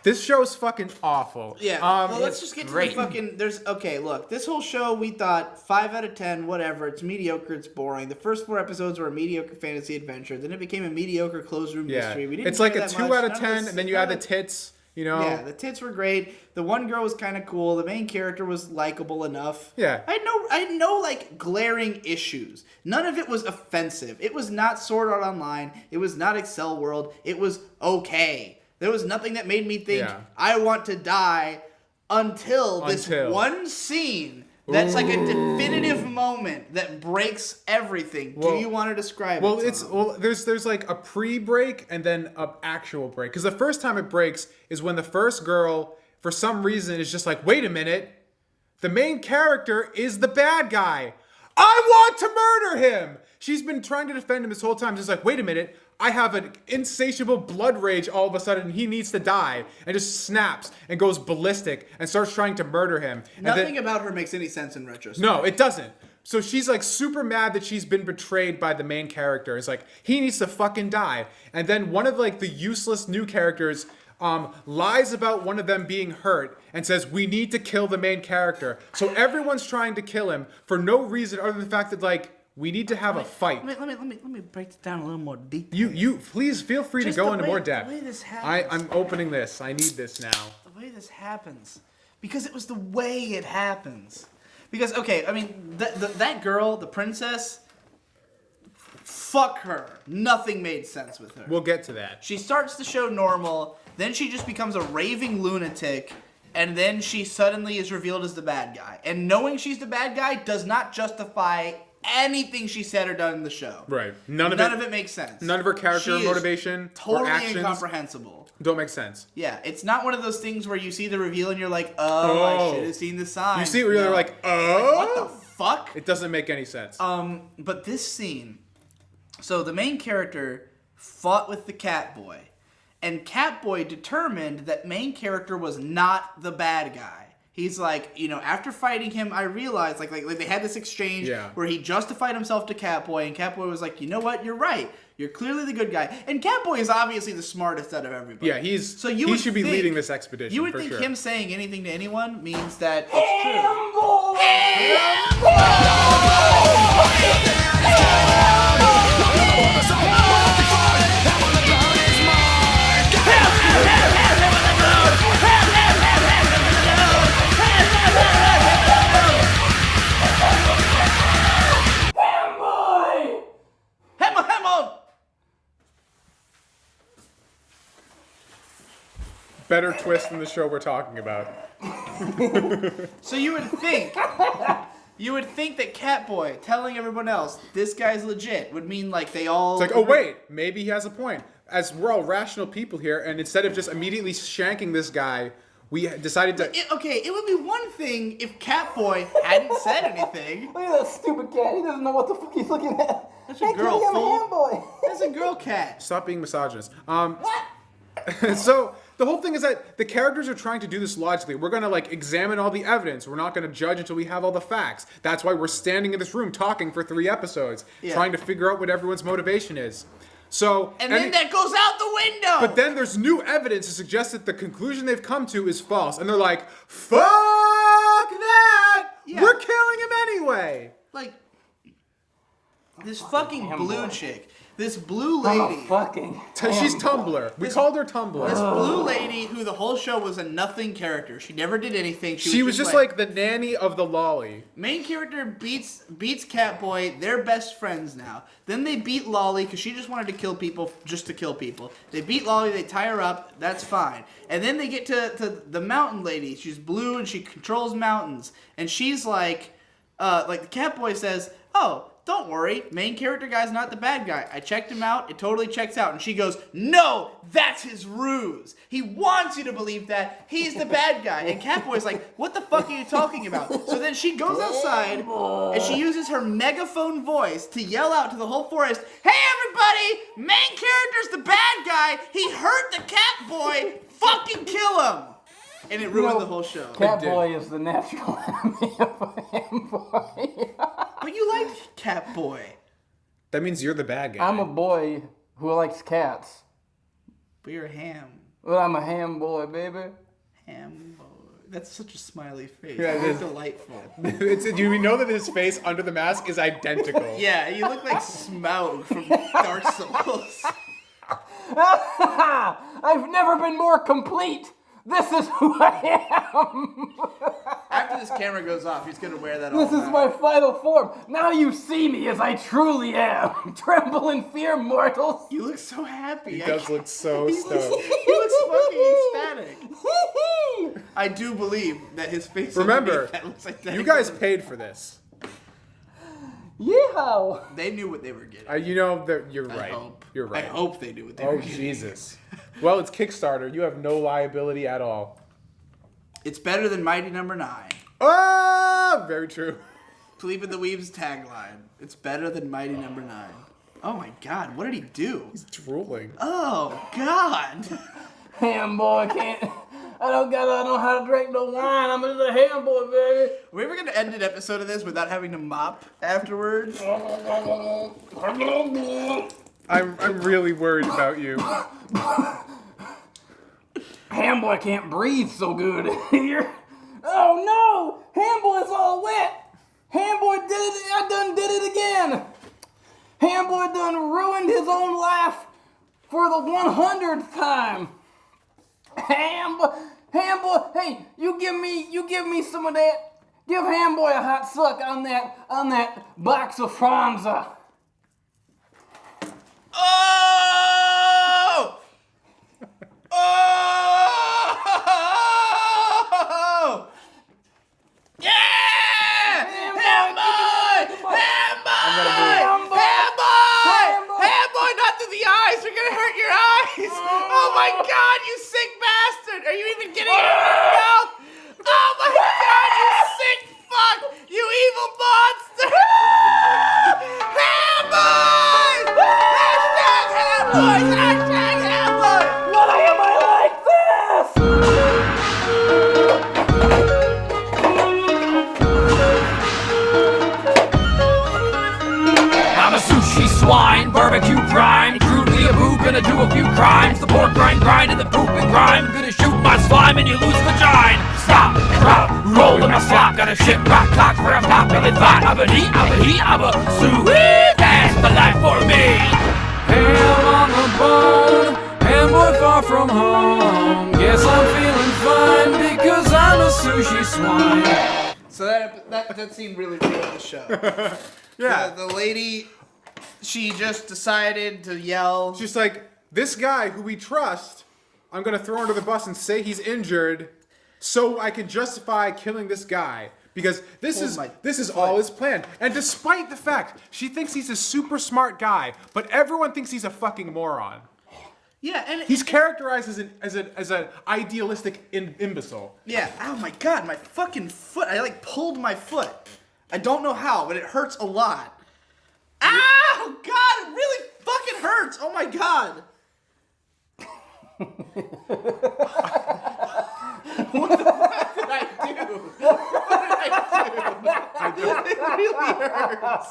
This show's fucking awful. Yeah. well, let's just get to the fucking. Okay, look. This whole show, we thought 5 out of 10, whatever. It's mediocre. It's boring. The first 4 episodes were a mediocre fantasy adventure. Then it became a mediocre closed room Yeah, mystery. We didn't it's like care a that 2 much. out of None 10, this- and then you none add the of- tits. You know. Yeah, the tits were great. The one girl was kind of cool. The main character was likable enough. Yeah. I had no like glaring issues. None of it was offensive. It was not Sword Art Online. It was not Excel World. It was okay. There was nothing that made me think Yeah. I want to die until this one scene that's like a definitive moment that breaks everything. Well- Do you want to describe Well, it? it's Tom? there's like a pre-break and then an actual break. Because the first time it breaks is when the first girl, for some reason, is just like, wait a minute, the main character is the bad guy. I want to murder him. She's been trying to defend him this whole time. Just like, wait a minute, I have an insatiable blood rage all of a sudden. He needs to die, and just snaps and goes ballistic and starts trying to murder him. And Nothing then, about her makes any sense in retrospect. no, it doesn't. So she's like super mad that she's been betrayed by the main character. It's like, he needs to fucking die. And then one of like the useless new characters lies about one of them being hurt and says, we need to kill the main character. So everyone's trying to kill him for no reason other than the fact that like, we need to have a fight. Let me break this down a little more detail. You please feel free Just to go the into way- more the depth. way this happens. I'm opening this. I need this now. The way this happens, because it was the way it happens. Because okay, I mean that girl, the princess, fuck her. Nothing made sense with her. We'll get to that. She starts the show normal, then she just becomes a raving lunatic, and then she suddenly is revealed as the bad guy. And knowing she's the bad guy does not justify anything she said or done in the show. Right. None of it makes sense. None of her character She is motivation totally or actions incomprehensible. don't make sense. Yeah, it's not one of those things where you see the reveal and you're like, oh, I should have seen the sign. You see it where you're like, oh? What the fuck? It doesn't make any sense. But this scene, so the main character fought with the Catboy, and Catboy determined that main character was not the bad guy. He's like, after fighting him, I realized, like they had this exchange where he justified himself to Catboy, and Catboy was like, you know what, you're right. You're clearly the good guy. And Catboy is obviously the smartest out of everybody. Yeah, he should be leading this expedition. You would for think sure. him saying anything to anyone means that it's true. better twist than the show we're talking about. So you would think that Catboy telling everyone else this guy's legit would mean like they all. It's like, oh wait, maybe he has a point. As we're all rational people here, and instead of just immediately shanking this guy, we decided to. It would be one thing if Catboy hadn't said anything. Look at that stupid cat. He doesn't know what the fuck he's looking at. That's a girl, I'm a fool. ham boy. That's a girl cat. Stop being misogynist. So the whole thing is that the characters are trying to do this logically. We're gonna like examine all the evidence. We're not gonna judge until we have all the facts. That's why we're standing in this room talking for 3 episodes, trying to figure out what everyone's motivation is. So and then that goes out the window. But then there's new evidence to suggest that the conclusion they've come to is false, and they're like, "Fuck that! Yeah. We're killing him anyway." Like this fucking blue chick. This blue lady. She's Tumblr. We called her Tumblr. This blue lady who the whole show was a nothing character. She never did anything. She was just like the nanny of the lolly. Main character beats Catboy. They're best friends now. Then they beat Lolly because she just wanted to kill people just to kill people. They beat Lolly. They tie her up. That's fine. And then they get to the mountain lady. She's blue and she controls mountains. And she's like the Catboy says, "Oh, don't worry, main character guy's not the bad guy. I checked him out, it totally checks out." And she goes, "No, that's his ruse. He wants you to believe that he's the bad guy." And Catboy's like, "What the fuck are you talking about?" So then she goes outside and she uses her megaphone voice to yell out to the whole forest, "Hey everybody, main character's the bad guy. He hurt the Catboy. Fucking kill him." And it ruined the whole show. Catboy is the natural enemy of a ham boy. But you liked Catboy. That means you're the bad guy. I'm a boy who likes cats. But you're a ham. Well, I'm a ham boy, baby. Ham boy. That's such a smiley face. Yeah, it It's is. delightful. Do we know that his face under the mask is identical? Yeah, you look like Smaug from Dark Souls. I've never been more complete. This is who I am. After this camera goes off, he's gonna wear that all This is night. my final form. Now you see me as I truly am. Tremble in fear, mortals. You look so happy. He does look so He stoked. looks fucking ecstatic. I do believe that his face. Remember, underneath that looks like you guys paid for this. Yeehaw. They knew what they were getting. You know that you're I right. hope. You're right. I hope they knew what they were Oh getting. Jesus. Well, it's Kickstarter. You have no liability at all. It's better than Mighty Number 9. Ah, very true. Pleeb and the Weeb's tagline. It's better than Mighty Number 9. Oh my God! What did he do? He's drooling. Oh God! Ham boy can't. I don't know how to drink no wine. I'm just a ham boy, baby. Are we ever gonna end an episode of this without having to mop afterwards? I'm really worried about you. Ham boy can't breathe so good here. Oh no! Ham boy's all wet. Ham boy did it. I done did it again. Ham boy done ruined his own life for the 100th time. Ham boy, hey, you give me some of that. Give Ham boy a hot suck on that box of Franza. Oh! Oh! Yeah! Ham boy! Ham boy! Ham boy! Not through the eyes. You're gonna hurt your eyes. Oh my God! You sick bastard! Are you even getting it in your mouth? Oh my God! You sick fuck! You evil monster! Ham boys! Hashtag ham boys! Hashtag ham boys! Why am I like this? I'm a sushi swine, barbecue prime. Crudely a boo, gonna do a few crimes. The pork grind, and the poop and grime. Gonna shoot my slime and you lose vagina. Stop, drop, roll in my slop. Got a shit rock clock where I'm popular thought. I'm a sweet. That's the life for me. Ham on the bone, ham boy far from home. Guess I'm feeling fine because I'm a sushi swine. So that scene really ruined the show. Yeah. The lady, she just decided to yell. She's like, this guy who we trust, I'm gonna throw her under the bus and say he's injured, so I can justify killing this guy. Because this is all his plan. And despite the fact she thinks he's a super smart guy, but everyone thinks he's a fucking moron. Yeah, and he's characterized as an idealistic imbecile. Yeah. Oh my god, my fucking foot! I like pulled my foot. I don't know how, but it hurts a lot. Oh god, it really fucking hurts. Oh my god. What the fuck did I do? What did I do? It really hurts.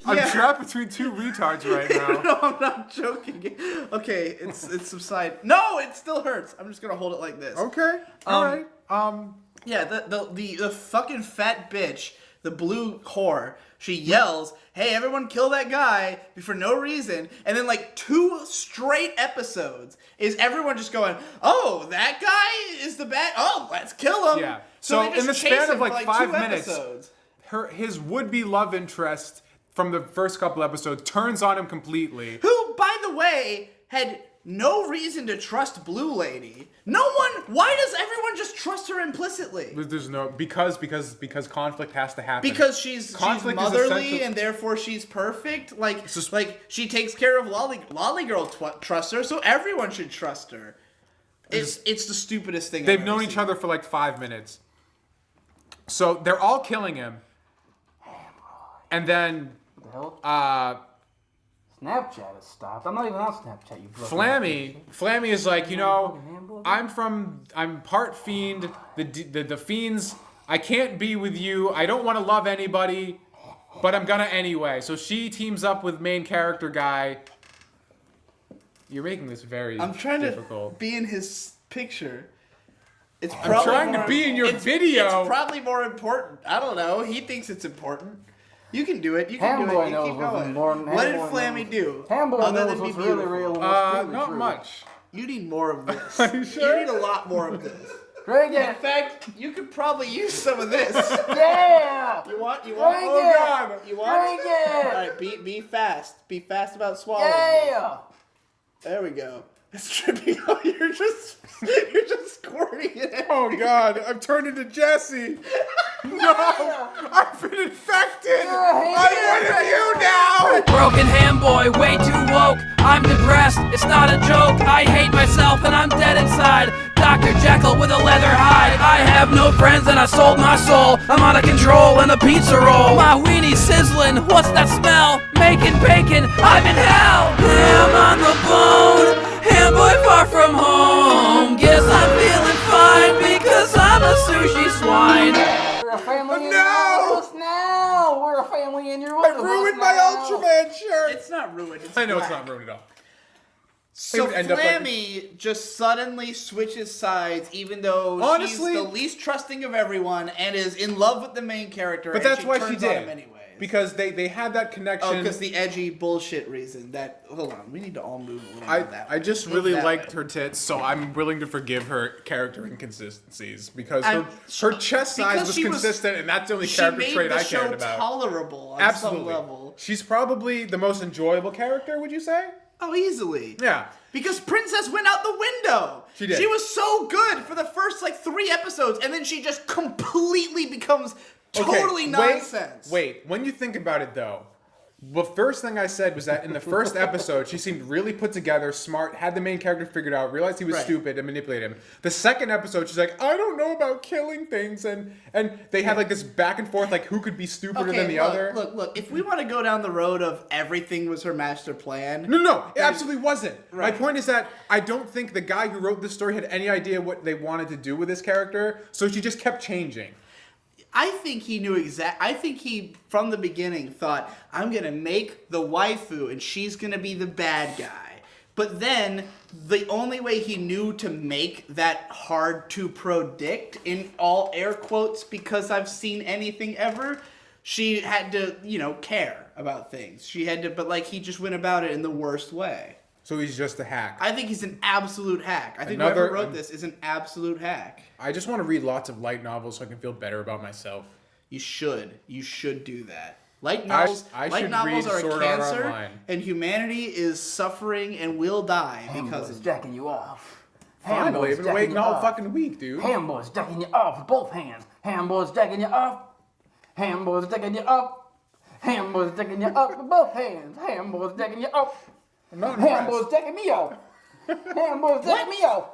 I'm trapped between two retards right now. No, I'm not joking. Okay, it's subside. No, it still hurts. I'm just gonna hold it like this. Okay. All right. Yeah, the fucking fat bitch, the blue whore, she yells, "Hey, everyone kill that guy," for no reason. And then like 2 straight episodes is everyone just going, "Oh, that guy is the bad. Oh, let's kill him." Yeah. So So they in the just chase span him of like for, 5 2 minutes, episodes. his would-be love interest from the first couple episodes turns on him completely. Who, by the way, had no reason to trust Blue Lady. No one. Why does everyone just trust her implicitly? There's no because conflict has to happen. Because she's Conflict is motherly essential. and therefore she's perfect. Like she takes care of Lolly Girl trusts her, so everyone should trust her. It's the stupidest thing. They've known each other for like 5 minutes. So they're all killing him. And then Snapchat has stopped. I'm not even on Snapchat, you Flammy is like, I'm part fiend. The fiends, I can't be with you. I don't want to love anybody, but I'm gonna anyway. So she teams up with main character guy. You're making this very I'm trying difficult. to be in his picture. It's I'm trying to be in your video. It's probably more important. I don't know. He thinks it's important. You can do it. You can do it. You keep going. What did Flammy do? Other than be beautiful? Not much. You need more of this. Are you sure? You need a lot more of this. Drink In fact, you could probably use some of this. Yeah! You want? Drink Oh it! God! You want? Drink it! All right, be fast. Be fast about swallowing. Yeah! There we go. It's tripping out. You're just squirting it. Oh God! I've turned into Jesse. No! I've been infected. I'm one of you now. Broken ham boy, way too woke. I'm depressed, it's not a joke. I hate myself and I'm dead inside. Dr. Jekyll with a leather hide. I have no friends and I sold my soul. I'm out of control in a pizza roll. My weenie's sizzling, what's that smell? Making bacon, I'm in hell. Ham on the bone, ham boy far from home. Guess I'm feeling fine because I'm a sushi swine. We're a family in No! your house now! We're a family in your I house ruined now. my Ultraman shirt. It's not ruined. It's I know it's black. not ruined at all. So would end up like- Flammy just suddenly switches sides, even though Honestly- she's the least trusting of everyone and is in love with the main character. But and that's why she turns on him did. anyways. Because they had that connection. because the edgy bullshit reason. That hold on, we need to all move a little bit that way. I just Move really that liked way. her tits, so I'm willing to forgive her character inconsistencies because I'm- her chest size because was she was- consistent, and that's the only She character made trait the I show cared about. tolerable on Absolutely. some level. She's probably the most enjoyable character. Would you say? Oh, easily. Yeah. Because Princess went out the window. She did. She was so good for the first 3 episodes, and then she just completely becomes totally nonsense. Wait, when you think about it though, the first thing I said was that in the first episode, she seemed really put together, smart, had the main character figured out, realized he was Right. stupid, and manipulated him. The second episode, she's like, I don't know about killing things, and they had this back and forth, who could be stupider than the other. Look. If we want to go down the road of everything was her master plan, No, it absolutely wasn't. Right. My point is that I don't think the guy who wrote this story had any idea what they wanted to do with this character, so she just kept changing. I think he knew I think he, from the beginning, thought, I'm going to make the waifu and she's going to be the bad guy. But then, the only way he knew to make that hard to predict, in all air quotes, because I've seen anything ever, she had to, care about things. She had to, but he just went about it in the worst way. So he's just a hack. I think he's an absolute hack. I think Another- whoever wrote this is an absolute hack. I just want to read lots of light novels so I can feel better about myself. You should. You should do that. Light novels, I light should novels read are Sword a Art cancer, Online. and humanity is suffering and will die because of it. jacking you off. Finally, I've been waiting all fucking week, dude. Handboys jacking you off with both hands. Handboys jacking you off. Handboys jacking you off. Handboys jacking you off with both hands. Handboys jacking you off. I'm not impressed. Handboys jacking me off. Handboys jacking me off.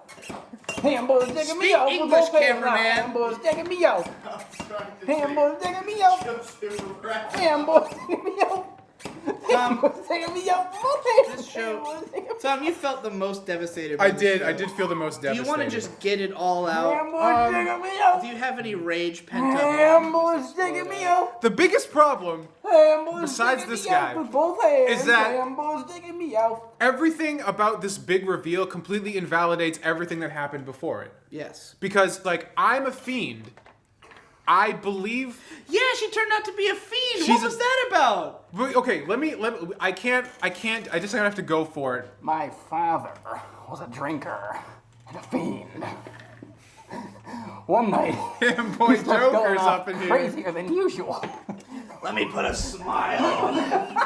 Handboys jacking me Speak off with English, both hands. cameraman. Handboys jacking me off. Handboys jacking me off. Handboys jacking me off. Handboys jacking me off with both hands. This show, Tom, you felt the most devastated. by I this did. show. I did feel the most Do you devastated. want to just get it all out? Handboys jacking me off. Do you have any rage pent up? Handboys jacking me off. The biggest problem, Handboys Besides jacking this me off guy, with both hands. is that- Handboys jacking me off. everything about this big reveal completely invalidates everything that happened before it. Yes. Because, like, I'm a fiend. I believe. Yeah, she turned out to be a fiend. She's What a- was that about? Okay, let me. I can't. I just have to go for it. My father was a drinker and a fiend. One night, Damn boy, he starts going Joker's off up in here. crazier than usual. Let me put a smile on it.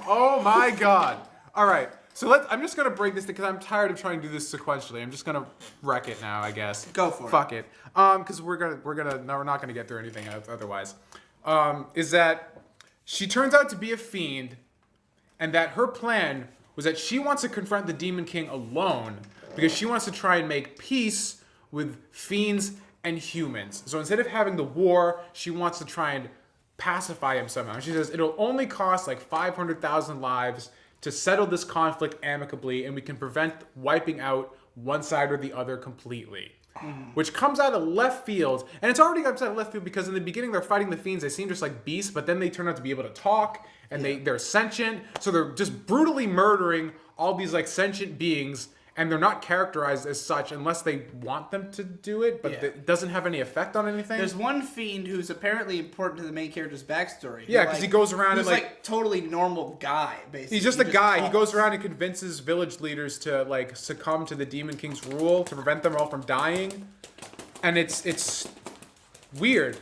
Oh my god. All right. So I'm just gonna break this because I'm tired of trying to do this sequentially. I'm just gonna wreck it now, I guess. Go for it. Fuck it. Because we're not gonna get through anything otherwise. Is that she turns out to be a fiend, and that her plan was that she wants to confront the Demon King alone because she wants to try and make peace with fiends and humans. So instead of having the war, she wants to try and pacify him somehow. She says it'll only cost like 500,000 lives to settle this conflict amicably, and we can prevent wiping out one side or the other completely. Which comes out of left field, and it's already outside of left field because in the beginning they're fighting the fiends. They seem just like beasts, but then they turn out to be able to talk, and they're sentient. So they're just brutally murdering all these like sentient beings, and they're not characterized as such unless they want them to do it, but it doesn't have any effect on anything. There's one fiend who's apparently important to the main character's backstory. Yeah, 'cause he goes around who's and, like totally normal guy, basically. He's just a guy. He talks. goes around and convinces village leaders to like succumb to the Demon King's rule to prevent them all from dying. And it's weird.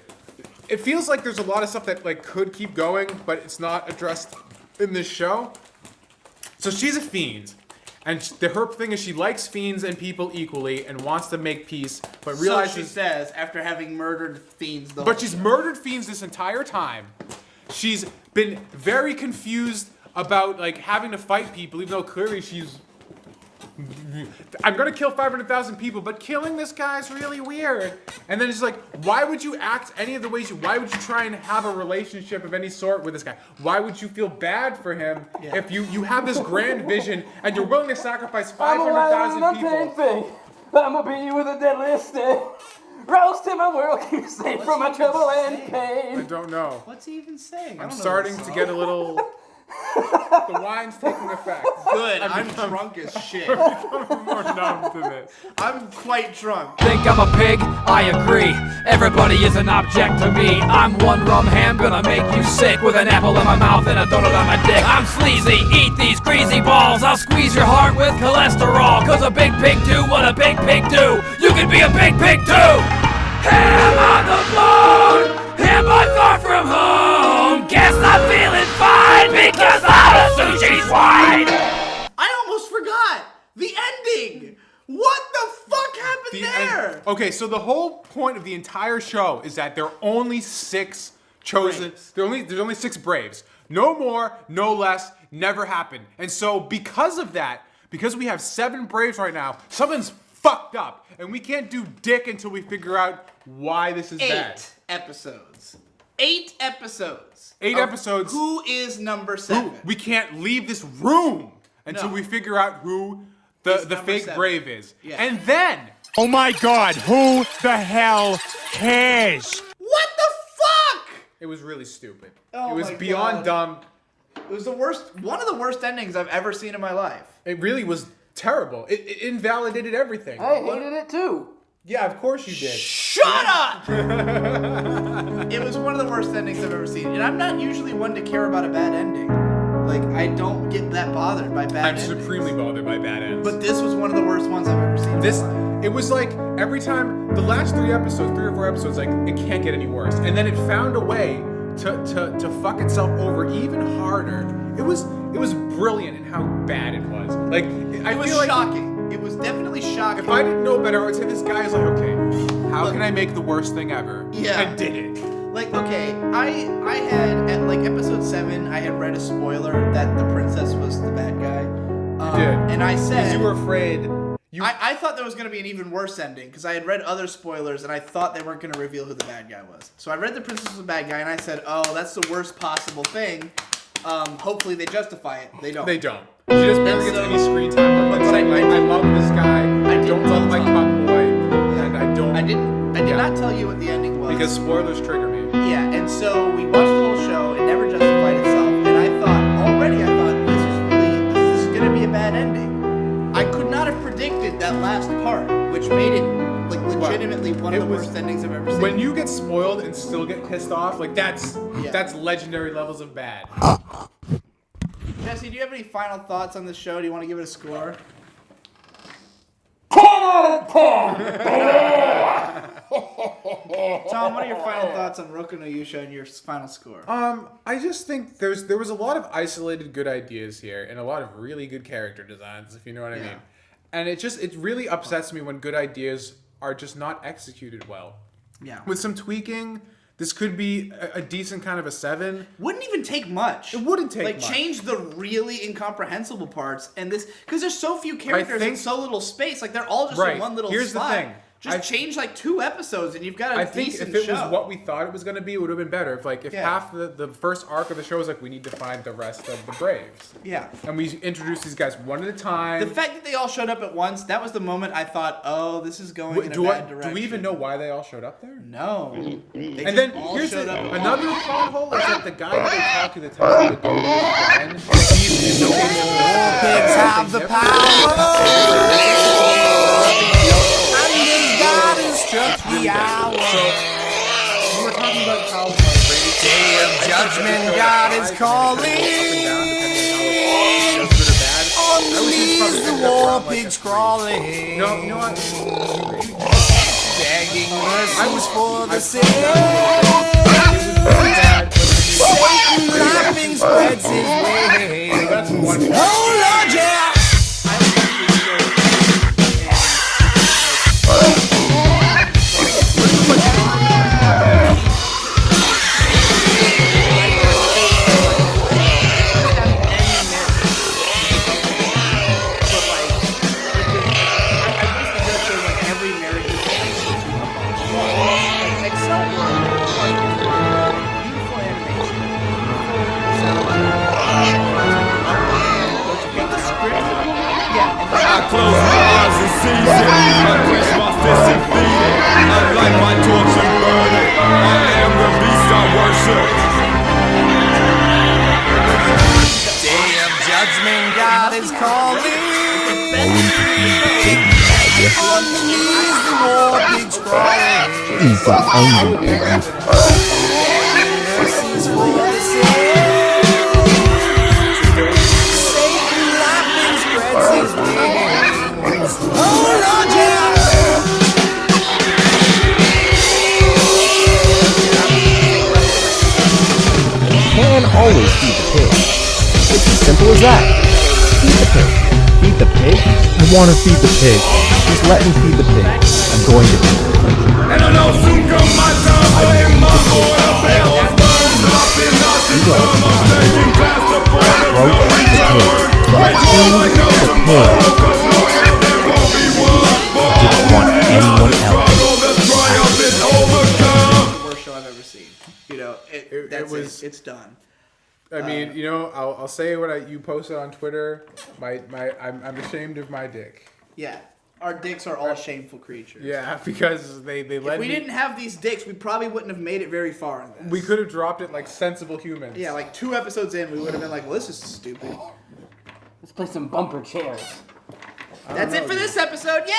It feels like there's a lot of stuff that like could keep going, but it's not addressed in this show. So she's a fiend. And her thing is she likes fiends and people equally and wants to make peace, but realizes... So she says, after having murdered fiends the But whole she's show. murdered fiends this entire time. She's been very confused about like having to fight people, even though clearly she's... I'm gonna kill 500,000 people, but killing this guy's really weird. And then it's like, why would you act any of the ways why would you try and have a relationship of any sort with this guy? Why would you feel bad for him if you have this grand vision and you're willing to sacrifice 500,000 people? Thing. I'ma beat you with a deadly stick. Roast him, my world keep safe from my trouble and I pain. don't know. What's he even saying? I I'm don't know starting this to song. get a little... The wine's taking effect. Good. I'm drunk as shit. More numb to this. I'm quite drunk. Think I'm a pig? I agree. Everybody is an object to me. I'm one rum ham, gonna make you sick with an apple in my mouth and a donut on my dick. I'm sleazy, eat these greasy balls. I'll squeeze your heart with cholesterol. Cause a big pig do what a big pig do. You can be a big pig too. Ham on the bone, ham by far from home. Guess I'm feeling fine because I'm a sushi swine. I almost forgot the ending. What the fuck happened there? Okay, so the whole point of the entire show is that there are only 6 chosen. Braves. There's only 6 Braves. No more, no less, never happened. And so because of that, because we have 7 Braves right now, something's fucked up. And we can't do dick until we figure out why this is bad. 8 episodes. 8 episodes. 8 of episodes. Who is number 7? We can't leave this room until No. we figure out who Is the number fake 7. Brave is. Yeah. And then... Oh my god, who the hell cares? What the fuck? It was really stupid. Oh it was my beyond dumb. It was the worst, one of the worst endings I've ever seen in my life. It really was terrible. It invalidated everything. I hated it too. Yeah, of course you did. Shut up! It was one of the worst endings I've ever seen. And I'm not usually one to care about a bad ending. Like, I don't get that bothered by bad I'm endings. supremely bothered by bad ends. But this was one of the worst ones I've ever seen in this, my life. it was like every time the last 3 or 4 episodes, like it can't get any worse, and then it found a way to fuck itself over even harder. It was brilliant in how bad it was. Like I It was feel like shocking. It was definitely shocking. if I didn't know better, I would say this guy is like, okay, how can I make the worst thing ever? Yeah. And did it. Like, okay, I had, at like episode 7, I had read a spoiler that the princess was the bad guy. You did. And I Because said... you were afraid. I thought there was going to be an even worse ending, because I had read other spoilers, and I thought they weren't going to reveal who the bad guy was. So I read the princess was the bad guy, and I said, oh, that's the worst possible thing. Hopefully they justify it. They don't. They don't. She just barely gets any screen time. But I love this guy. I don't love my cuck boy. And I don't... I did not tell you what the ending was. Because spoilers trigger me. Yeah, and so we watched the whole show. It never justified itself, and I thought this is going to be a bad ending. I could not have predicted that last part, which made it like legitimately one of the worst endings I've ever seen. When you get spoiled and still get pissed off, like that's legendary levels of bad. Jesse, do you have any final thoughts on this show? Do you want to give it a score? Tom, what are your final thoughts on Roku no Yusha and your final score? I just think there was a lot of isolated good ideas here and a lot of really good character designs, if you know what I mean. And it really upsets me when good ideas are just not executed well. Yeah. With some tweaking, this could be a decent kind of a 7. Wouldn't even take much. It wouldn't take much. Like, change the really incomprehensible parts and this... Because there's so few characters and so little space. Like, they're all just in one little Here's slot. the thing. Just change, like, 2 episodes and you've got a decent show. I think if it was what we thought it was going to be, it would have been better. If half the first arc of the show was like, we need to find the rest of the Braves. Yeah. And we introduced these guys one at a time. The fact that they all showed up at once, that was the moment I thought, oh, this is going in a bad direction. Do we even know why they all showed up there? No. And then here's another plot hole is that the guy that they talked to, the tells them to go to his friend, he's Pigs have the power. God has struck the hour. So, we were talking about how Day of judgment, God is calling. On the knees, the war pigs crawling. No, you know what? Begging mercies for the sick. Satan laughing spreads his wings. Oh Lord, yeah. Close my eyes and seize it. I clench my fists and feed it. I light my torch and burn it. I am the beast I worship. Day of judgment, God is calling. On the knees, the war pigs crawling. Mercies for the sick. Satan laughing spreads his wings. Oh, Roger! You can always feed the pig. It's as simple as that. Feed the pig. Feed the pig? I want to feed the pig. Just let me feed the pig. I'm going to feed the pig. And I know soon come my time for him, my boy, a bell burns up in our system. I'm taking past the point of no return. It's all I know tomorrow, cause no end there won't be one. Didn't want anyone else. The triumph is overcome. Worst show I've ever seen. You know, it's done. I mean, you know, I'll say what you posted on Twitter. I'm ashamed of my dick. Yeah. Our dicks are all shameful creatures. Yeah, because they led If we didn't have these dicks, we probably wouldn't have made it very far in this. We could have dropped it like sensible humans. Yeah, like 2 episodes in, we would have been like, well, this is stupid. Let's play some bumper chairs. That's it for this episode. Yeah!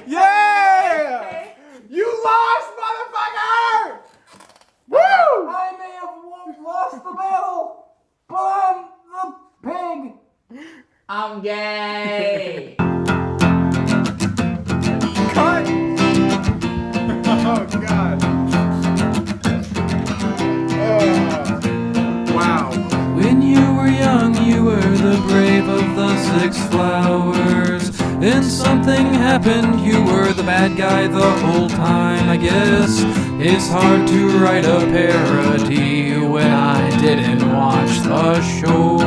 Yeah! You lost, motherfucker! I'm gay. Cut! Oh, God. Oh. Wow. When you were young, you were the brave of the 6 flowers. Then something happened, you were the bad guy the whole time. I guess it's hard to write a parody when I didn't watch the show.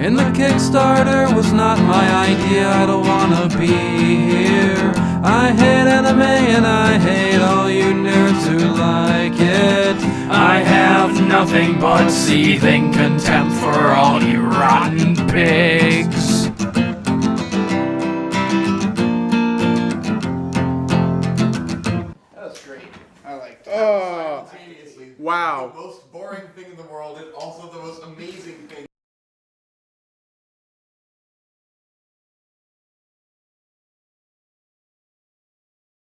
And the Kickstarter was not my idea, I don't wanna be here. I hate anime and I hate all you nerds who like it. I have nothing but seething contempt for all you rotten pigs. That was great. I like that. Oh. Simultaneously, Wow. the most boring thing in the world and also the most amazing thing.